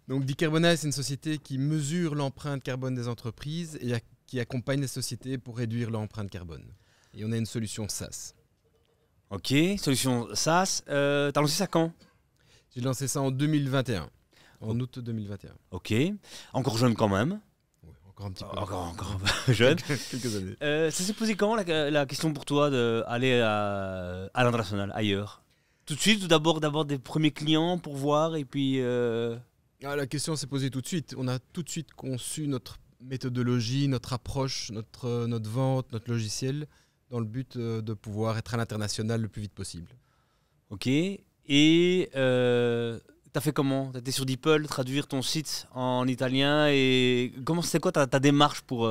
Donc, Decarbonize, c'est une société qui mesure l'empreinte carbone des entreprises et qui accompagne les sociétés pour réduire leur empreinte carbone. Et on a une solution SaaS. Ok, solution SaaS. T'as lancé ça quand? J'ai lancé ça en 2021, en août 2021. Ok, encore jeune quand même. Ouais, encore un petit peu. Encore jeune. Quelques années. Ça s'est posé quand la question pour toi d'aller à l'international, ailleurs? Tout de suite ou d'abord des premiers clients pour voir et puis... La question s'est posée tout de suite. On a tout de suite conçu notre méthodologie, notre approche, notre vente, notre logiciel dans le but de pouvoir être à l'international le plus vite possible. Ok. Et t'as fait comment? T'as été sur DeepL, traduire ton site en italien et c'est quoi ta démarche pour...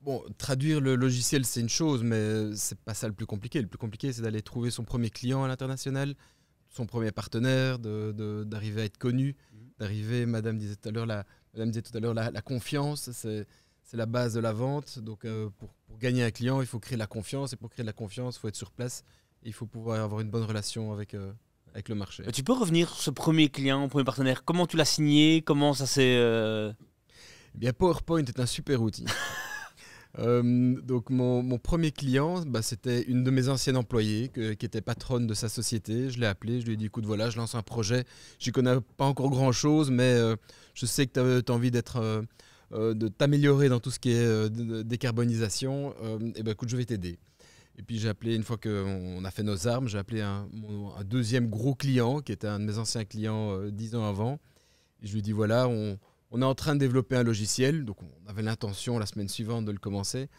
Bon, traduire le logiciel, c'est une chose, mais c'est pas ça le plus compliqué. Le plus compliqué, c'est d'aller trouver son premier client à l'international, son premier partenaire, d'arriver à être connu, d'arriver, Madame disait tout à l'heure, la confiance, c'est la base de la vente. Donc, pour gagner un client, il faut créer la confiance. Et pour créer de la confiance, il faut être sur place. Et il faut pouvoir avoir une bonne relation avec le marché. Tu peux revenir sur ce premier client, premier partenaire? Comment tu l'as signé? Comment ça s'est... Eh bien, PowerPoint est un super outil. Donc mon premier client, c'était une de mes anciennes employées qui était patronne de sa société. Je l'ai appelée, je lui ai dit écoute, voilà, je lance un projet. Je ne connais pas encore grand chose, mais je sais que tu as envie de t'améliorer dans tout ce qui est décarbonisation. Écoute, je vais t'aider. Et puis j'ai appelé, une fois qu'on a fait nos armes, j'ai appelé un deuxième gros client qui était un de mes anciens clients 10 ans avant. Et je lui ai dit voilà, on est en train de développer un logiciel, donc on avait l'intention la semaine suivante de le commencer.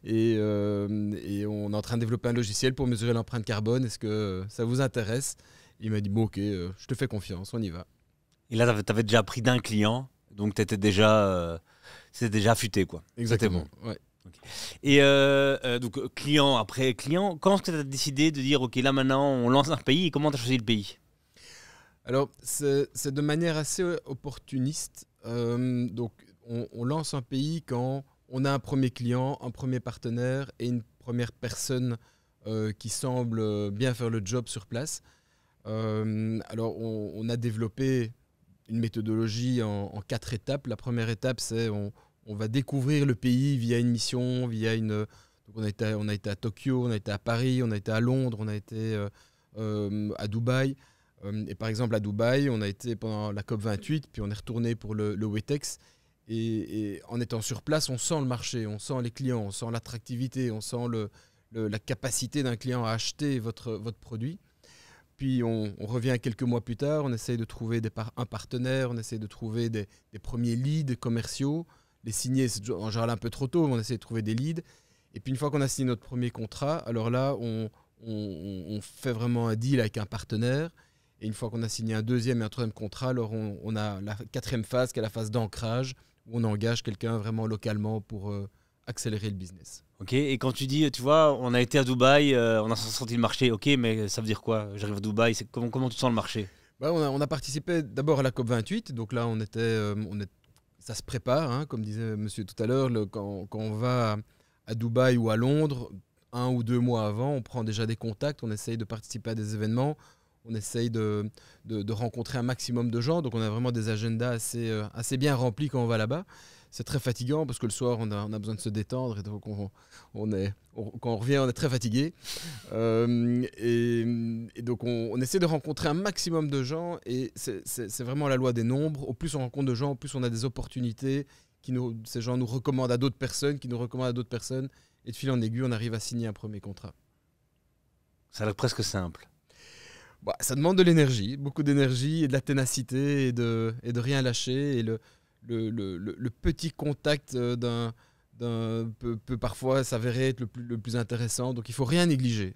Et on est en train de développer un logiciel pour mesurer l'empreinte carbone. Est-ce que ça vous intéresse? Il m'a dit bon, ok, je te fais confiance, on y va. Et là, tu avais déjà pris d'un client, donc c'était déjà affûté, quoi. Exactement, ouais. Okay. Et donc, client après client, quand est-ce que tu as décidé de dire, OK, là maintenant, on lance un pays, et comment tu as choisi le pays? Alors, c'est de manière assez opportuniste. Donc, on lance un pays quand on a un premier client, un premier partenaire et une première personne qui semble bien faire le job sur place. Alors, on a développé une méthodologie en 4 étapes. La première étape, c'est on va découvrir le pays via une mission, donc on a été à Tokyo, on a été à Paris, on a été à Londres, on a été à Dubaï. Et par exemple, à Dubaï, on a été pendant la COP28, puis on est retourné pour le WETEX. Et en étant sur place, on sent le marché, on sent les clients, on sent l'attractivité, on sent la capacité d'un client à acheter votre produit. Puis on revient quelques mois plus tard, on essaye de trouver un partenaire, on essaye de trouver des premiers leads commerciaux. Les signer, c'est en général un peu trop tôt, mais on essaie de trouver des leads. Et puis une fois qu'on a signé notre premier contrat, alors là, on fait vraiment un deal avec un partenaire. Et une fois qu'on a signé un deuxième et un troisième contrat, alors on a la 4e phase, qui est la phase d'ancrage, où on engage quelqu'un vraiment localement pour accélérer le business. Ok, et quand tu dis, tu vois, on a été à Dubaï, on a senti le marché, ok, mais ça veut dire quoi? J'arrive à Dubaï, comment tu sens le marché? On a participé d'abord à la COP28, donc là ça se prépare, hein, comme disait monsieur tout à l'heure, quand on va à Dubaï ou à Londres, 1 ou 2 mois avant, on prend déjà des contacts, on essaye de participer à des événements, on essaye de rencontrer un maximum de gens, donc on a vraiment des agendas assez bien remplis quand on va là-bas. C'est très fatigant parce que le soir, on a besoin de se détendre et donc quand on revient, on est très fatigué. Et donc, on essaie de rencontrer un maximum de gens et c'est vraiment la loi des nombres. Au plus on rencontre de gens, au plus on a des opportunités. Ces gens nous recommandent à d'autres personnes, qui nous recommandent à d'autres personnes. Et de fil en aiguille, on arrive à signer un premier contrat. Ça a l'air presque simple. Ça demande de l'énergie, beaucoup d'énergie et de la ténacité et de rien lâcher. Et le petit contact peut parfois s'avérer être le plus intéressant. Donc il ne faut rien négliger.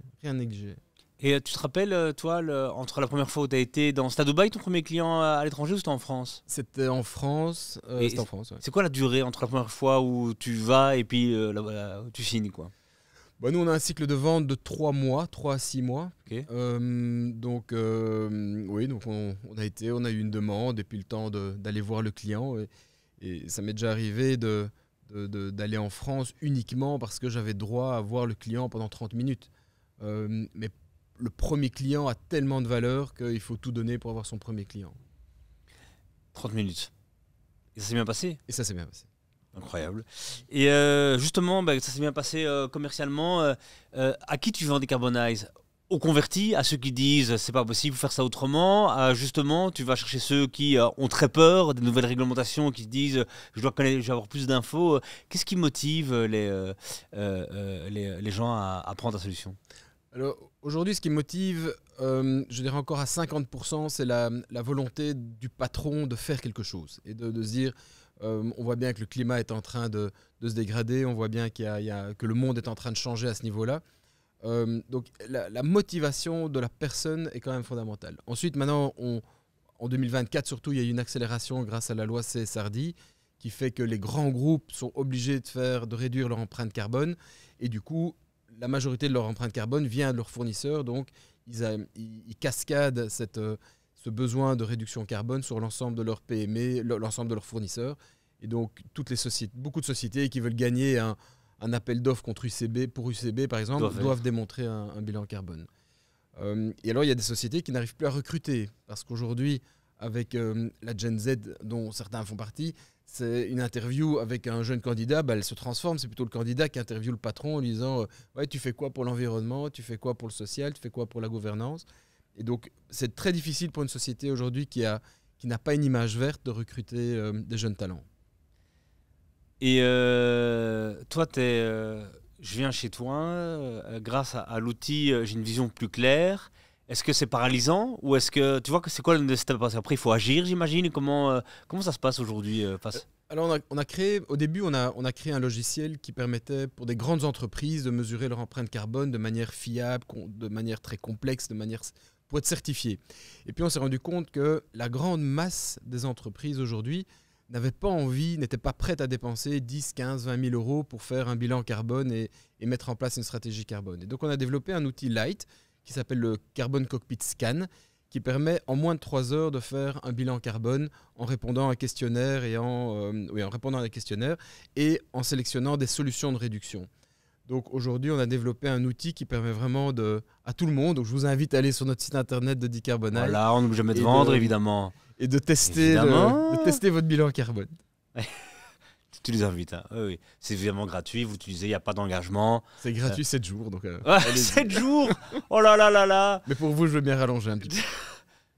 Et tu te rappelles, toi, entre la première fois où tu as été c'était à Dubaï ton premier client à l'étranger ou c'était en France? C'était en France. C'était en France, ouais. C'est quoi la durée entre la première fois où tu vas et puis où tu signes, quoi? Nous, on a un cycle de vente de 3 à 6 mois. Okay. Donc on a eu une demande et puis le temps d'aller voir le client. Et ça m'est déjà arrivé d'aller en France uniquement parce que j'avais droit à voir le client pendant 30 minutes. Mais le premier client a tellement de valeur qu'il faut tout donner pour avoir son premier client. 30 minutes. Et ça s'est bien passé? Et ça s'est bien passé. Incroyable. Et justement, ça s'est bien passé commercialement. À qui tu vends Decarbonize? Aux convertis, à ceux qui disent c'est pas possible, faire ça autrement. Justement, tu vas chercher ceux qui ont très peur des nouvelles réglementations, qui se disent je dois avoir plus d'infos. Qu'est-ce qui motive les gens à prendre ta solution? Alors aujourd'hui, ce qui motive, je dirais encore à 50%, c'est la volonté du patron de faire quelque chose et de se dire. On voit bien que le climat est en train de se dégrader, on voit bien que le monde est en train de changer à ce niveau-là. Donc la motivation de la personne est quand même fondamentale. Ensuite, maintenant, en 2024 surtout, il y a eu une accélération grâce à la loi CSRD qui fait que les grands groupes sont obligés de réduire leur empreinte carbone et du coup, la majorité de leur empreinte carbone vient de leurs fournisseurs, donc ils cascadent ce besoin de réduction carbone sur l'ensemble de leurs PME, l'ensemble de leurs fournisseurs. Et donc, beaucoup de sociétés qui veulent gagner un appel d'offres contre UCB, pour UCB par exemple, doivent démontrer un bilan carbone. Et alors, il y a des sociétés qui n'arrivent plus à recruter. Parce qu'aujourd'hui, avec la Gen Z, dont certains font partie, c'est une interview avec un jeune candidat, elle se transforme. C'est plutôt le candidat qui interviewe le patron en lui disant ouais, tu fais quoi pour l'environnement, tu fais quoi pour le social, tu fais quoi pour la gouvernance. Et donc, c'est très difficile pour une société aujourd'hui qui n'a pas une image verte de recruter des jeunes talents. Et toi, je viens chez toi, grâce à l'outil, j'ai une vision plus claire. Est-ce que c'est paralysant ou est-ce que tu vois que c'est quoi le step? Après, il faut agir, j'imagine. Comment ça se passe aujourd'hui Alors, au début, on a créé un logiciel qui permettait pour des grandes entreprises de mesurer leur empreinte carbone de manière fiable, de manière très complexe, de manière pour être certifié. Et puis on s'est rendu compte que la grande masse des entreprises aujourd'hui n'avait pas envie, n'était pas prête à dépenser 10, 15, 20 000 euros pour faire un bilan carbone et mettre en place une stratégie carbone. Et donc on a développé un outil light qui s'appelle le Carbon Cockpit Scan, qui permet en moins de 3 heures de faire un bilan carbone en répondant à un questionnaire et en répondant à des questionnaires et en sélectionnant des solutions de réduction. Donc aujourd'hui, on a développé un outil qui permet vraiment à tout le monde. Donc je vous invite à aller sur notre site internet de Decarbonite. Voilà, on n'oublie jamais de vendre, évidemment. Et de tester votre bilan carbone. Tu les invites, hein. Oui. C'est évidemment gratuit, vous utilisez, il n'y a pas d'engagement. C'est gratuit 7 jours. Donc, 7 jours. Oh là là là là. Mais pour vous, je veux bien rallonger un petit peu.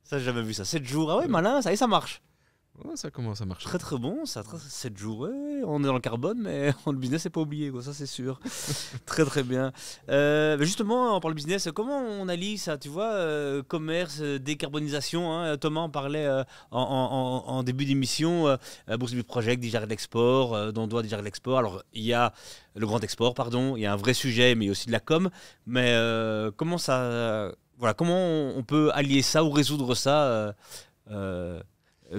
Ça, j'ai jamais vu ça. 7 jours. Ah ouais, malin, ça marche. Ouais, ça commence à marcher. Très très bon, ça. 7 jours. Ouais, on est dans le carbone, mais le business n'est pas oublié, quoi, ça c'est sûr. Très très bien. Justement, on parle business. Comment on allie ça, tu vois, commerce, décarbonisation, hein, Thomas en parlait en début d'émission. Bourse du Project, Digital Export, dont doit Digital Export. Alors, il y a le grand export, pardon. Il y a un vrai sujet, mais il y a aussi de la com. Mais comment ça... Voilà, comment on peut allier ça ou résoudre ça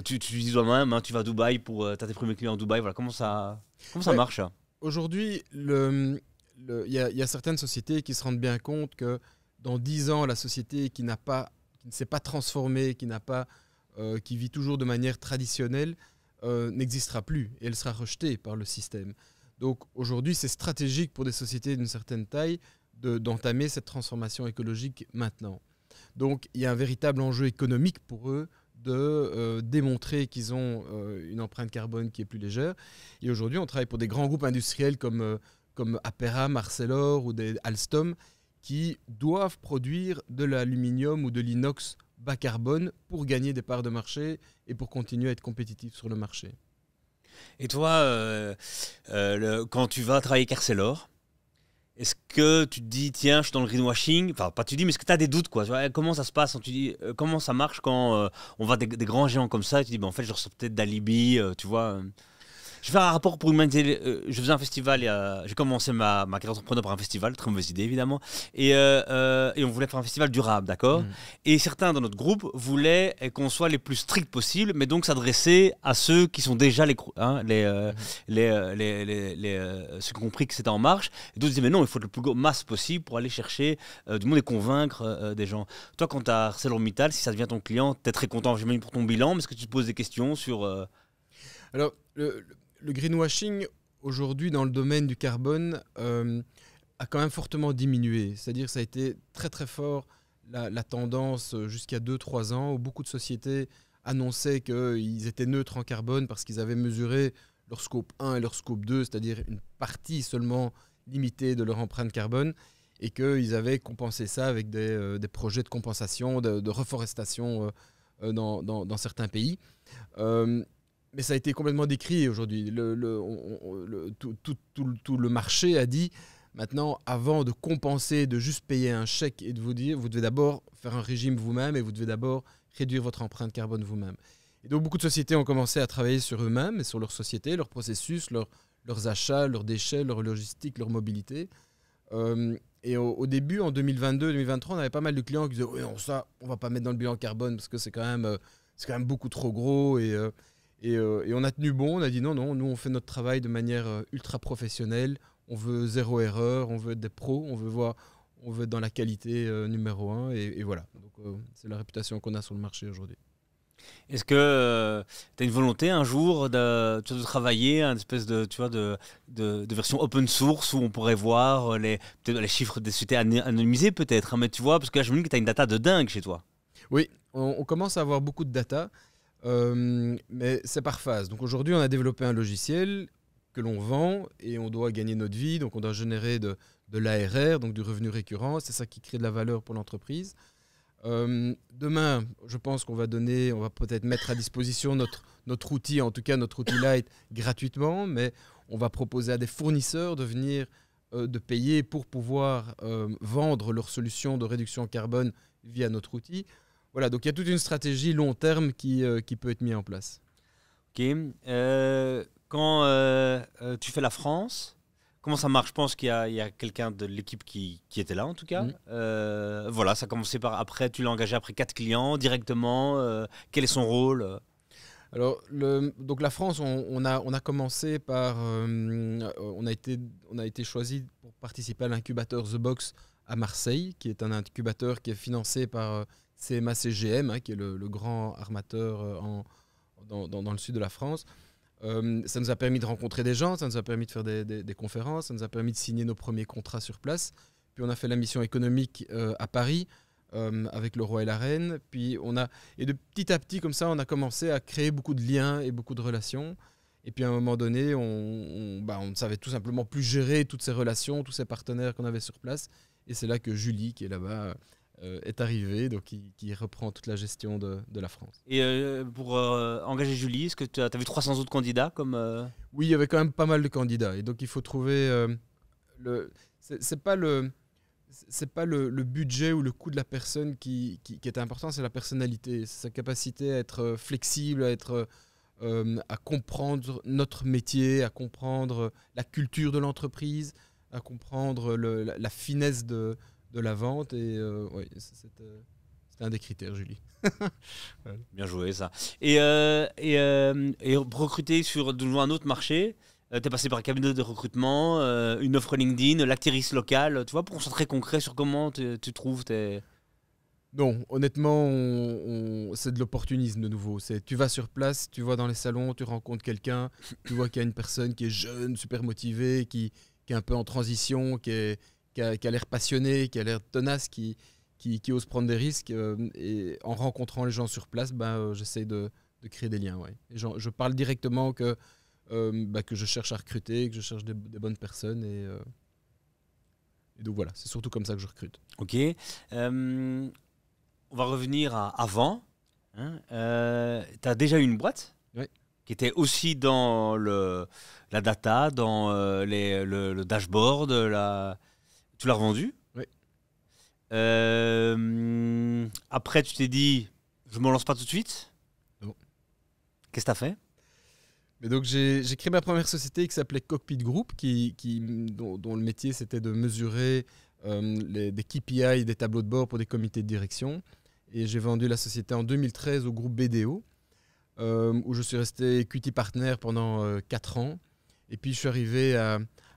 tu dis toi-même, hein, tu vas à Dubaï tu as tes premiers clients à Dubaï. Voilà, comment ça marche? Aujourd'hui, il y a certaines sociétés qui se rendent bien compte que dans 10 ans, la société qui ne s'est pas transformée, qui vit toujours de manière traditionnelle, n'existera plus et elle sera rejetée par le système. Donc aujourd'hui, c'est stratégique pour des sociétés d'une certaine taille d'entamer cette transformation écologique maintenant. Donc il y a un véritable enjeu économique pour eux de démontrer qu'ils ont une empreinte carbone qui est plus légère. Et aujourd'hui, on travaille pour des grands groupes industriels comme Aperam, Arcelor ou des Alstom qui doivent produire de l'aluminium ou de l'inox bas carbone pour gagner des parts de marché et pour continuer à être compétitifs sur le marché. Et toi, quand tu vas travailler avec Arcelor, est-ce que tu te dis, tiens, je suis dans le greenwashing? Enfin, pas tu dis, mais est-ce que tu as des doutes, quoi? Comment ça se passe? Tu dis, comment ça marche quand on va des grands géants comme ça? Et tu dis, en fait, je ressens peut-être d'alibi, tu vois. Je fais un rapport pour Humanité. Je faisais un festival, j'ai commencé ma carrière d'entrepreneur par un festival, très mauvaise idée évidemment, et on voulait faire un festival durable, d'accord. Et certains dans notre groupe voulaient qu'on soit les plus stricts possibles, mais donc s'adresser à ceux qui sont déjà ceux qui ont compris que c'était en marche. Et d'autres disaient, mais non, il faut le plus gros masse possible pour aller chercher du monde et convaincre des gens. Toi, quand tu as ArcelorMittal, si ça devient ton client, tu es très content, j'imagine, pour ton bilan, mais est-ce que tu te poses des questions sur... Alors, le greenwashing, aujourd'hui, dans le domaine du carbone, a quand même fortement diminué. C'est-à-dire que ça a été très très fort, la tendance jusqu'à 2-3 ans, où beaucoup de sociétés annonçaient qu'ils étaient neutres en carbone parce qu'ils avaient mesuré leur scope 1 et leur scope 2, c'est-à-dire une partie seulement limitée de leur empreinte carbone, et qu'ils avaient compensé ça avec des projets de compensation, de reforestation dans certains pays. Mais ça a été complètement décrié aujourd'hui. Tout le marché a dit, maintenant, avant de compenser, de juste payer un chèque et de vous dire, vous devez d'abord faire un régime vous-même et vous devez d'abord réduire votre empreinte carbone vous-même. Et donc, beaucoup de sociétés ont commencé à travailler sur eux-mêmes et sur leur société, leur processus, leurs achats, leurs déchets, leur logistique, leur mobilité. Et au début, en 2022-2023, on avait pas mal de clients qui disaient, oui, non, ça, on ne va pas mettre dans le bilan carbone parce que c'est quand même beaucoup trop gros. Et on a tenu bon, on a dit non, nous on fait notre travail de manière ultra professionnelle, on veut zéro erreur, on veut être des pros, on veut être dans la qualité numéro 1 et voilà. Donc c'est la réputation qu'on a sur le marché aujourd'hui. Est-ce que tu as une volonté un jour de travailler une espèce de version open source où on pourrait voir peut-être les chiffres des sociétés anonymisés peut-être, hein, mais tu vois, parce que là je me dis que tu as une data de dingue chez toi. Oui, on commence à avoir beaucoup de data. Mais c'est par phase. Donc aujourd'hui, on a développé un logiciel que l'on vend et on doit gagner notre vie. Donc on doit générer de l'ARR, donc du revenu récurrent. C'est ça qui crée de la valeur pour l'entreprise. Demain, je pense qu'on va peut-être mettre à disposition notre outil, en tout cas notre outil Light, gratuitement, mais on va proposer à des fournisseurs de venir de payer pour pouvoir vendre leurs solutions de réduction carbone via notre outil. Voilà, donc il y a toute une stratégie long terme qui peut être mise en place. Ok. Quand tu fais la France, comment ça marche? Je pense qu'il y a quelqu'un de l'équipe qui était là, en tout cas. Voilà, ça a commencé par... Après, tu l'as engagé après 4 clients directement. Quel est son rôle? Alors, donc la France, on a commencé par... on a été choisi pour participer à l'incubateur The Box à Marseille, qui est un incubateur qui est financé par CMA-CGM, qui est le grand armateur dans le sud de la France. Ça nous a permis de rencontrer des gens, ça nous a permis de faire des conférences, ça nous a permis de signer nos premiers contrats sur place. Puis on a fait la mission économique à Paris avec le roi et la reine. Puis et de petit à petit, comme ça, on a commencé à créer beaucoup de liens et beaucoup de relations. Et puis à un moment donné, on ne savait tout simplement plus gérer toutes ces relations, tous ces partenaires qu'on avait sur place. Et c'est là que Julie, qui est là-bas, est arrivée, donc qui reprend toute la gestion de la France. Et pour engager Julie, est-ce que tu as vu 300 autres candidats Oui, il y avait quand même pas mal de candidats. Et donc il faut trouver... C'est pas le budget ou le coût de la personne qui est important, c'est la personnalité, c'est sa capacité à être flexible, à comprendre notre métier, à comprendre la culture de l'entreprise, à comprendre la finesse de la vente. Et oui, c'était un des critères, Julie. Voilà. Bien joué, ça. Et pour recruter sur de nouveau un autre marché, tu es passé par un cabinet de recrutement, une offre LinkedIn, l'actiris local, tu vois, pour qu'on soit très concret sur comment tu trouves tes... Non, honnêtement, c'est de l'opportunisme de nouveau. Tu vas sur place, tu vas dans les salons, tu rencontres quelqu'un, tu vois qu'il y a une personne qui est jeune, super motivée, qui est un peu en transition, qui a l'air passionné, qui a l'air tenace, qui ose prendre des risques. Et en rencontrant les gens sur place, j'essaie de créer des liens. Ouais. Et je parle directement que je cherche à recruter, que je cherche des bonnes personnes. Et donc voilà, c'est surtout comme ça que je recrute. Ok. On va revenir à avant. Tu as déjà eu une boîte qui était aussi dans la data, dans le dashboard. Tu l'as revendue. Oui. Après, tu t'es dit, je ne me lance pas tout de suite. Non. Qu'est-ce que tu as fait? Mais donc j'ai créé ma première société qui s'appelait Cockpit Group, dont le métier c'était de mesurer des KPI, des tableaux de bord pour des comités de direction. Et j'ai vendu la société en 2013 au groupe BDO, où je suis resté equity partner pendant 4 ans. Et puis je suis arrivé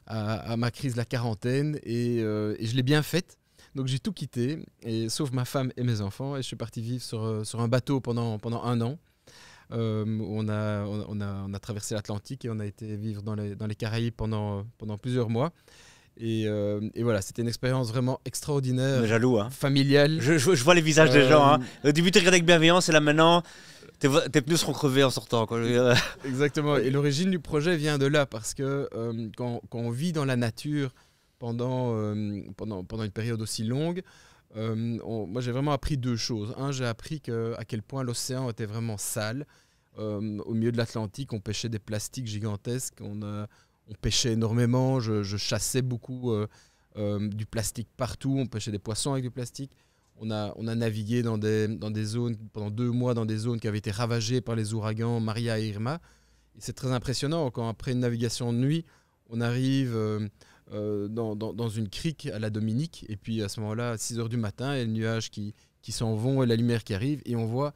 à ma crise de la quarantaine et je l'ai bien faite. Donc j'ai tout quitté, sauf ma femme et mes enfants, et je suis parti vivre sur un bateau pendant 1 an. On a traversé l'Atlantique et on a été vivre dans les Caraïbes pendant plusieurs mois. Et voilà, c'était une expérience vraiment extraordinaire. Jaloux, hein. Familiale. Je vois les visages des gens. Hein. Au début, tu regardais avec bienveillance et là maintenant, tes pneus seront crevés en sortant. Quoi. Exactement. Et l'origine du projet vient de là parce que quand on vit dans la nature pendant une période aussi longue, moi j'ai vraiment appris 2 choses. J'ai appris à quel point l'océan était vraiment sale. Au milieu de l'Atlantique, on pêchait des plastiques gigantesques. On pêchait énormément, je chassais beaucoup du plastique partout, on pêchait des poissons avec du plastique. On a navigué dans des zones, pendant 2 mois, dans des zones qui avaient été ravagées par les ouragans Maria et Irma. Et c'est très impressionnant quand après une navigation de nuit, on arrive dans une crique à la Dominique, et puis à ce moment-là, à 6 h du matin, il y a les nuages qui s'en vont et la lumière qui arrive, et on voit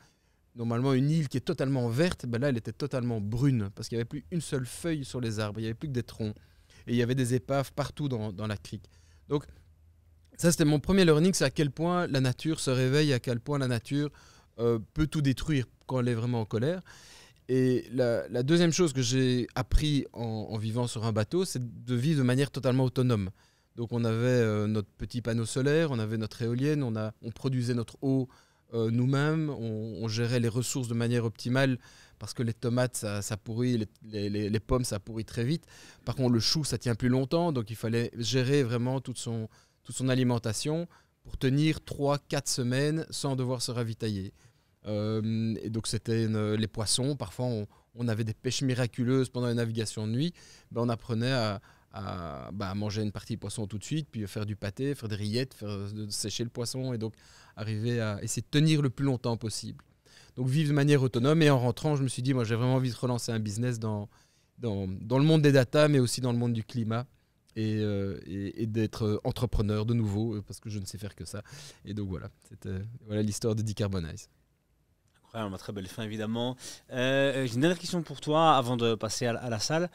normalement une île qui est totalement verte, là elle était totalement brune parce qu'il n'y avait plus une seule feuille sur les arbres, il n'y avait plus que des troncs et il y avait des épaves partout dans la crique. Donc ça c'était mon premier learning, c'est à quel point la nature se réveille, à quel point la nature peut tout détruire quand elle est vraiment en colère. Et la deuxième chose que j'ai appris en vivant sur un bateau, c'est de vivre de manière totalement autonome. Donc on avait notre petit panneau solaire, on avait notre éolienne, on produisait notre eau nous-mêmes, on gérait les ressources de manière optimale parce que les tomates ça pourrit, les pommes ça pourrit très vite. Par contre le chou ça tient plus longtemps, donc il fallait gérer vraiment toute son alimentation pour tenir 3-4 semaines sans devoir se ravitailler. Et donc c'était les poissons, parfois on avait des pêches miraculeuses pendant la navigation de nuit, on apprenait à manger une partie de poisson tout de suite, puis faire du pâté, faire des rillettes, sécher le poisson, et donc arriver à essayer de tenir le plus longtemps possible. Donc vivre de manière autonome, et en rentrant, je me suis dit, moi j'ai vraiment envie de relancer un business dans le monde des data, mais aussi dans le monde du climat, et d'être entrepreneur de nouveau, parce que je ne sais faire que ça. Et donc voilà, c'était l'histoire de Decarbonize. Incroyable, très belle fin évidemment. J'ai une dernière question pour toi avant de passer à la salle.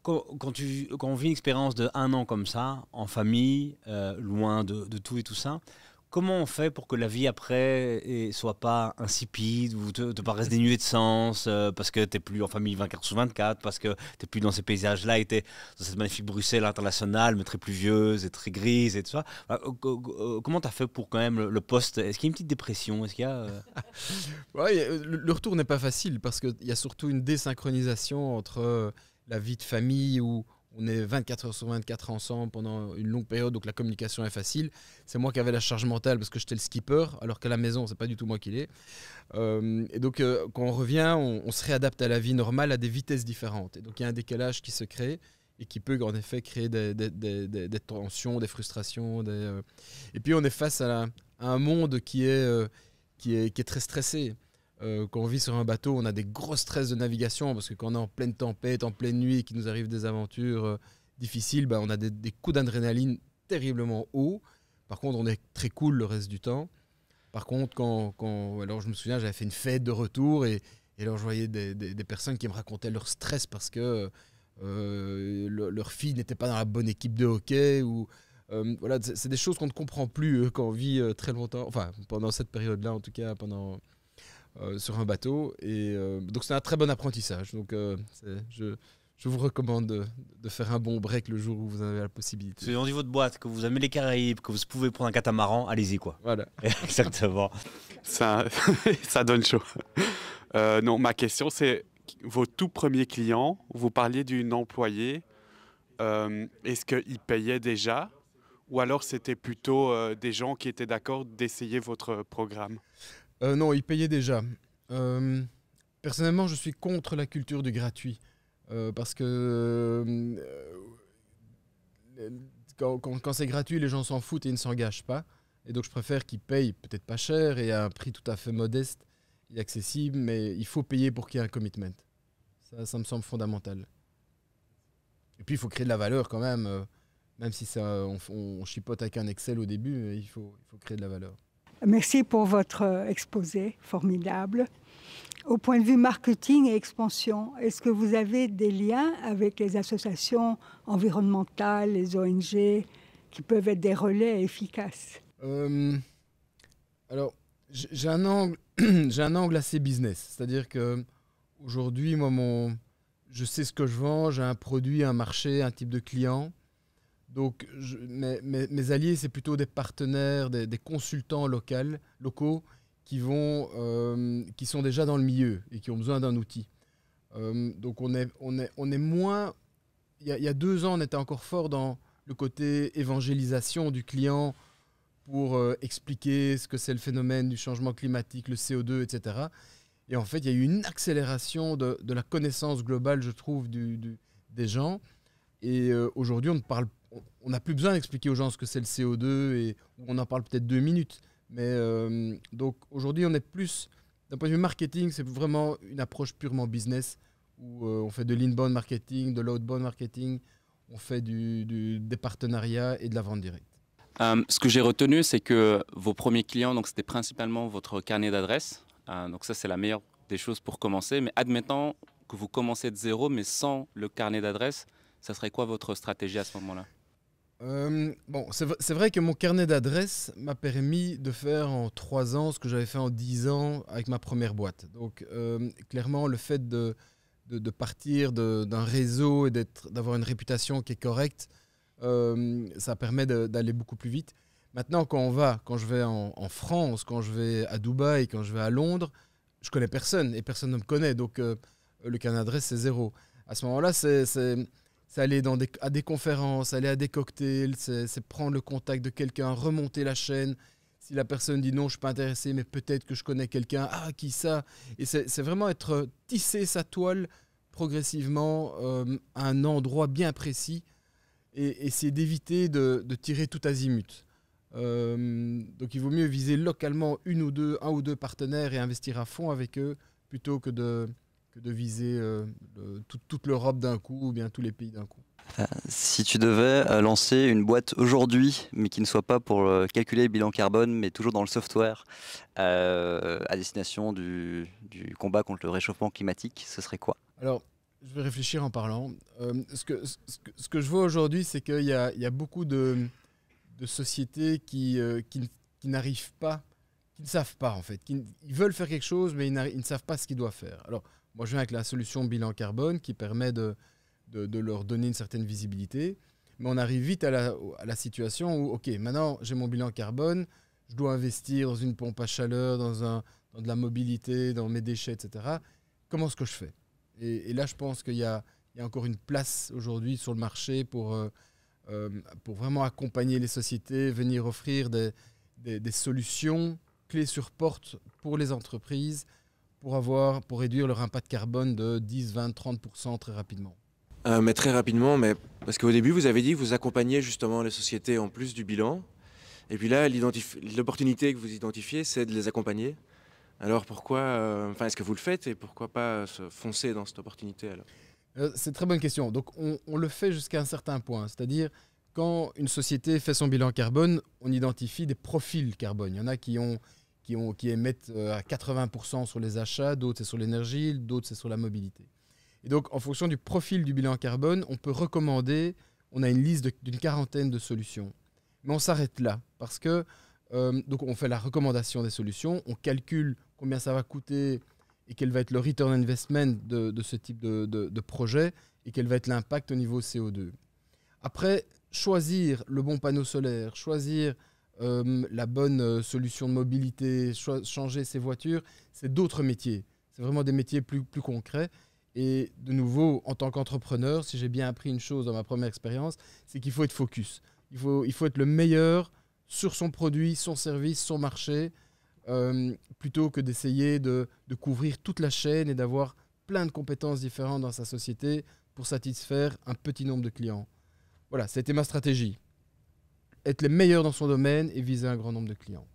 Quand on vit une expérience de 1 an comme ça, en famille, loin de tout et tout ça, comment on fait pour que la vie après ne soit pas insipide ou te paraisse dénuée de sens parce que tu n'es plus en famille 24/24, parce que tu n'es plus dans ces paysages-là et tu es dans cette magnifique Bruxelles internationale, mais très pluvieuse et très grise et tout ça. Comment tu as fait pour quand même le poste? Est-ce qu'il y a une petite dépression? Est-ce qu'il y a, Ouais, le retour n'est pas facile parce qu'il y a surtout une désynchronisation entre la vie de famille où on est 24h/24 ensemble pendant une longue période, donc la communication est facile. C'est moi qui avais la charge mentale parce que j'étais le skipper, alors qu'à la maison, c'est pas du tout moi qui l'ai. Et donc, quand on revient, on se réadapte à la vie normale à des vitesses différentes. Et donc, il y a un décalage qui se crée et qui peut en effet créer des tensions, des frustrations. Et puis, on est face à un monde qui est très stressé. Quand on vit sur un bateau, on a des gros stress de navigation parce que quand on est en pleine tempête, en pleine nuit et qu'il nous arrive des aventures difficiles, on a des coups d'adrénaline terriblement hauts. Par contre, on est très cool le reste du temps. Par contre, alors je me souviens, j'avais fait une fête de retour et alors je voyais des personnes qui me racontaient leur stress parce que leur fille n'était pas dans la bonne équipe de hockey ou voilà, c'est des choses qu'on ne comprend plus quand on vit très longtemps, enfin pendant cette période-là en tout cas, sur un bateau. Et donc c'est un très bon apprentissage. Donc je vous recommande de faire un bon break le jour où vous en avez la possibilité. Si on dit votre boîte, que vous aimez les Caraïbes, que vous pouvez prendre un catamaran, allez-y quoi. Voilà. Exactement. Ça donne chaud. Non, ma question c'est vos tout premiers clients. Vous parliez d'une employée. Est-ce qu'ils payaient déjà ou alors c'était plutôt des gens qui étaient d'accord d'essayer votre programme? Non, ils payaient déjà. Personnellement, je suis contre la culture du gratuit. Parce que quand c'est gratuit, les gens s'en foutent et ils ne s'engagent pas. Et donc, je préfère qu'ils payent peut-être pas cher et à un prix tout à fait modeste et accessible, mais il faut payer pour qu'il y ait un commitment. Ça me semble fondamental. Et puis, il faut créer de la valeur quand même. Même si on chipote avec un Excel au début, il faut créer de la valeur. Merci pour votre exposé formidable. Au point de vue marketing et expansion, est-ce que vous avez des liens avec les associations environnementales, les ONG, qui peuvent être des relais efficaces? Alors, j'ai un angle assez business. C'est-à-dire qu'aujourd'hui, moi, je sais ce que je vends, j'ai un produit, un marché, un type de client. Donc, mes alliés, c'est plutôt des partenaires, des consultants locaux qui sont déjà dans le milieu et qui ont besoin d'un outil. Donc, on est moins... Il y a 2 ans, on était encore fort dans le côté évangélisation du client pour expliquer ce que c'est le phénomène du changement climatique, le CO2, etc. Et en fait, il y a eu une accélération de la connaissance globale, je trouve, des gens. Et aujourd'hui, on n'a plus besoin d'expliquer aux gens ce que c'est le CO2 et on en parle peut-être 2 minutes. Mais donc aujourd'hui, on est plus, d'un point de vue marketing, c'est vraiment une approche purement business où on fait de l'inbound marketing, de l'outbound marketing, on fait des partenariats et de la vente directe. Ce que j'ai retenu, c'est que vos premiers clients, donc c'était principalement votre carnet d'adresses. Donc ça, c'est la meilleure des choses pour commencer. Mais admettons que vous commencez de zéro, mais sans le carnet d'adresses, ça serait quoi votre stratégie à ce moment-là? Bon, c'est vrai que mon carnet d'adresses m'a permis de faire en 3 ans ce que j'avais fait en 10 ans avec ma première boîte. Donc, clairement, le fait de partir d'un réseau et d'avoir une réputation qui est correcte, ça permet d'aller beaucoup plus vite. Maintenant, quand je vais en France, quand je vais à Dubaï, quand je vais à Londres, je connais personne et personne ne me connaît. Donc, le carnet d'adresses, c'est 0. À ce moment-là, c'est aller à des conférences, aller à des cocktails, c'est prendre le contact de quelqu'un, remonter la chaîne. Si la personne dit non, je ne suis pas intéressé, mais peut-être que je connais quelqu'un. Ah, qui ça? Et c'est vraiment tisser sa toile progressivement à un endroit bien précis et essayer d'éviter de tirer tout azimut. Donc il vaut mieux viser localement un ou deux partenaires et investir à fond avec eux plutôt que de viser toute l'Europe d'un coup ou bien tous les pays d'un coup. Si tu devais lancer une boîte aujourd'hui, mais qui ne soit pas pour calculer le bilan carbone, mais toujours dans le software, à destination du combat contre le réchauffement climatique, ce serait quoi? Alors, je vais réfléchir en parlant. Ce que je vois aujourd'hui, c'est qu'il y a beaucoup de sociétés qui n'arrivent pas, qui ne savent pas en fait. Ils veulent faire quelque chose, mais ils ne savent pas ce qu'ils doivent faire. Alors, moi je viens avec la solution bilan carbone qui permet de leur donner une certaine visibilité. Mais on arrive vite à la situation où, ok, maintenant j'ai mon bilan carbone, je dois investir dans une pompe à chaleur, dans de la mobilité, dans mes déchets, etc. Comment est-ce que je fais? Et là, je pense qu'il y a encore une place aujourd'hui sur le marché pour vraiment accompagner les sociétés, venir offrir des solutions clés sur porte pour les entreprises pour réduire leur impact carbone de 10, 20, 30% très rapidement. Mais très rapidement, parce qu'au début, vous avez dit que vous accompagniez justement les sociétés en plus du bilan. Et puis là, l'opportunité que vous identifiez, c'est de les accompagner. Alors pourquoi, est-ce que vous le faites et pourquoi pas se foncer dans cette opportunité alors? C'est une très bonne question. Donc on le fait jusqu'à un certain point. C'est-à-dire, quand une société fait son bilan carbone, on identifie des profils carbone. Il y en a qui émettent à 80% sur les achats, d'autres c'est sur l'énergie, d'autres c'est sur la mobilité. Et donc, en fonction du profil du bilan carbone, on peut recommander, on a une liste d'une 40aine de solutions. Mais on s'arrête là, parce que donc on fait la recommandation des solutions, on calcule combien ça va coûter et quel va être le return on investment de ce type de projet et quel va être l'impact au niveau CO2. Après, choisir le bon panneau solaire, choisir la bonne solution de mobilité, changer ses voitures, c'est d'autres métiers. C'est vraiment des métiers plus concrets. Et de nouveau, en tant qu'entrepreneur, si j'ai bien appris une chose dans ma première expérience, c'est qu'il faut être focus. Il faut être le meilleur sur son produit, son service, son marché, plutôt que d'essayer de couvrir toute la chaîne et d'avoir plein de compétences différentes dans sa société pour satisfaire un petit nombre de clients. Voilà, c'était ma stratégie. Être les meilleurs dans son domaine et viser un grand nombre de clients.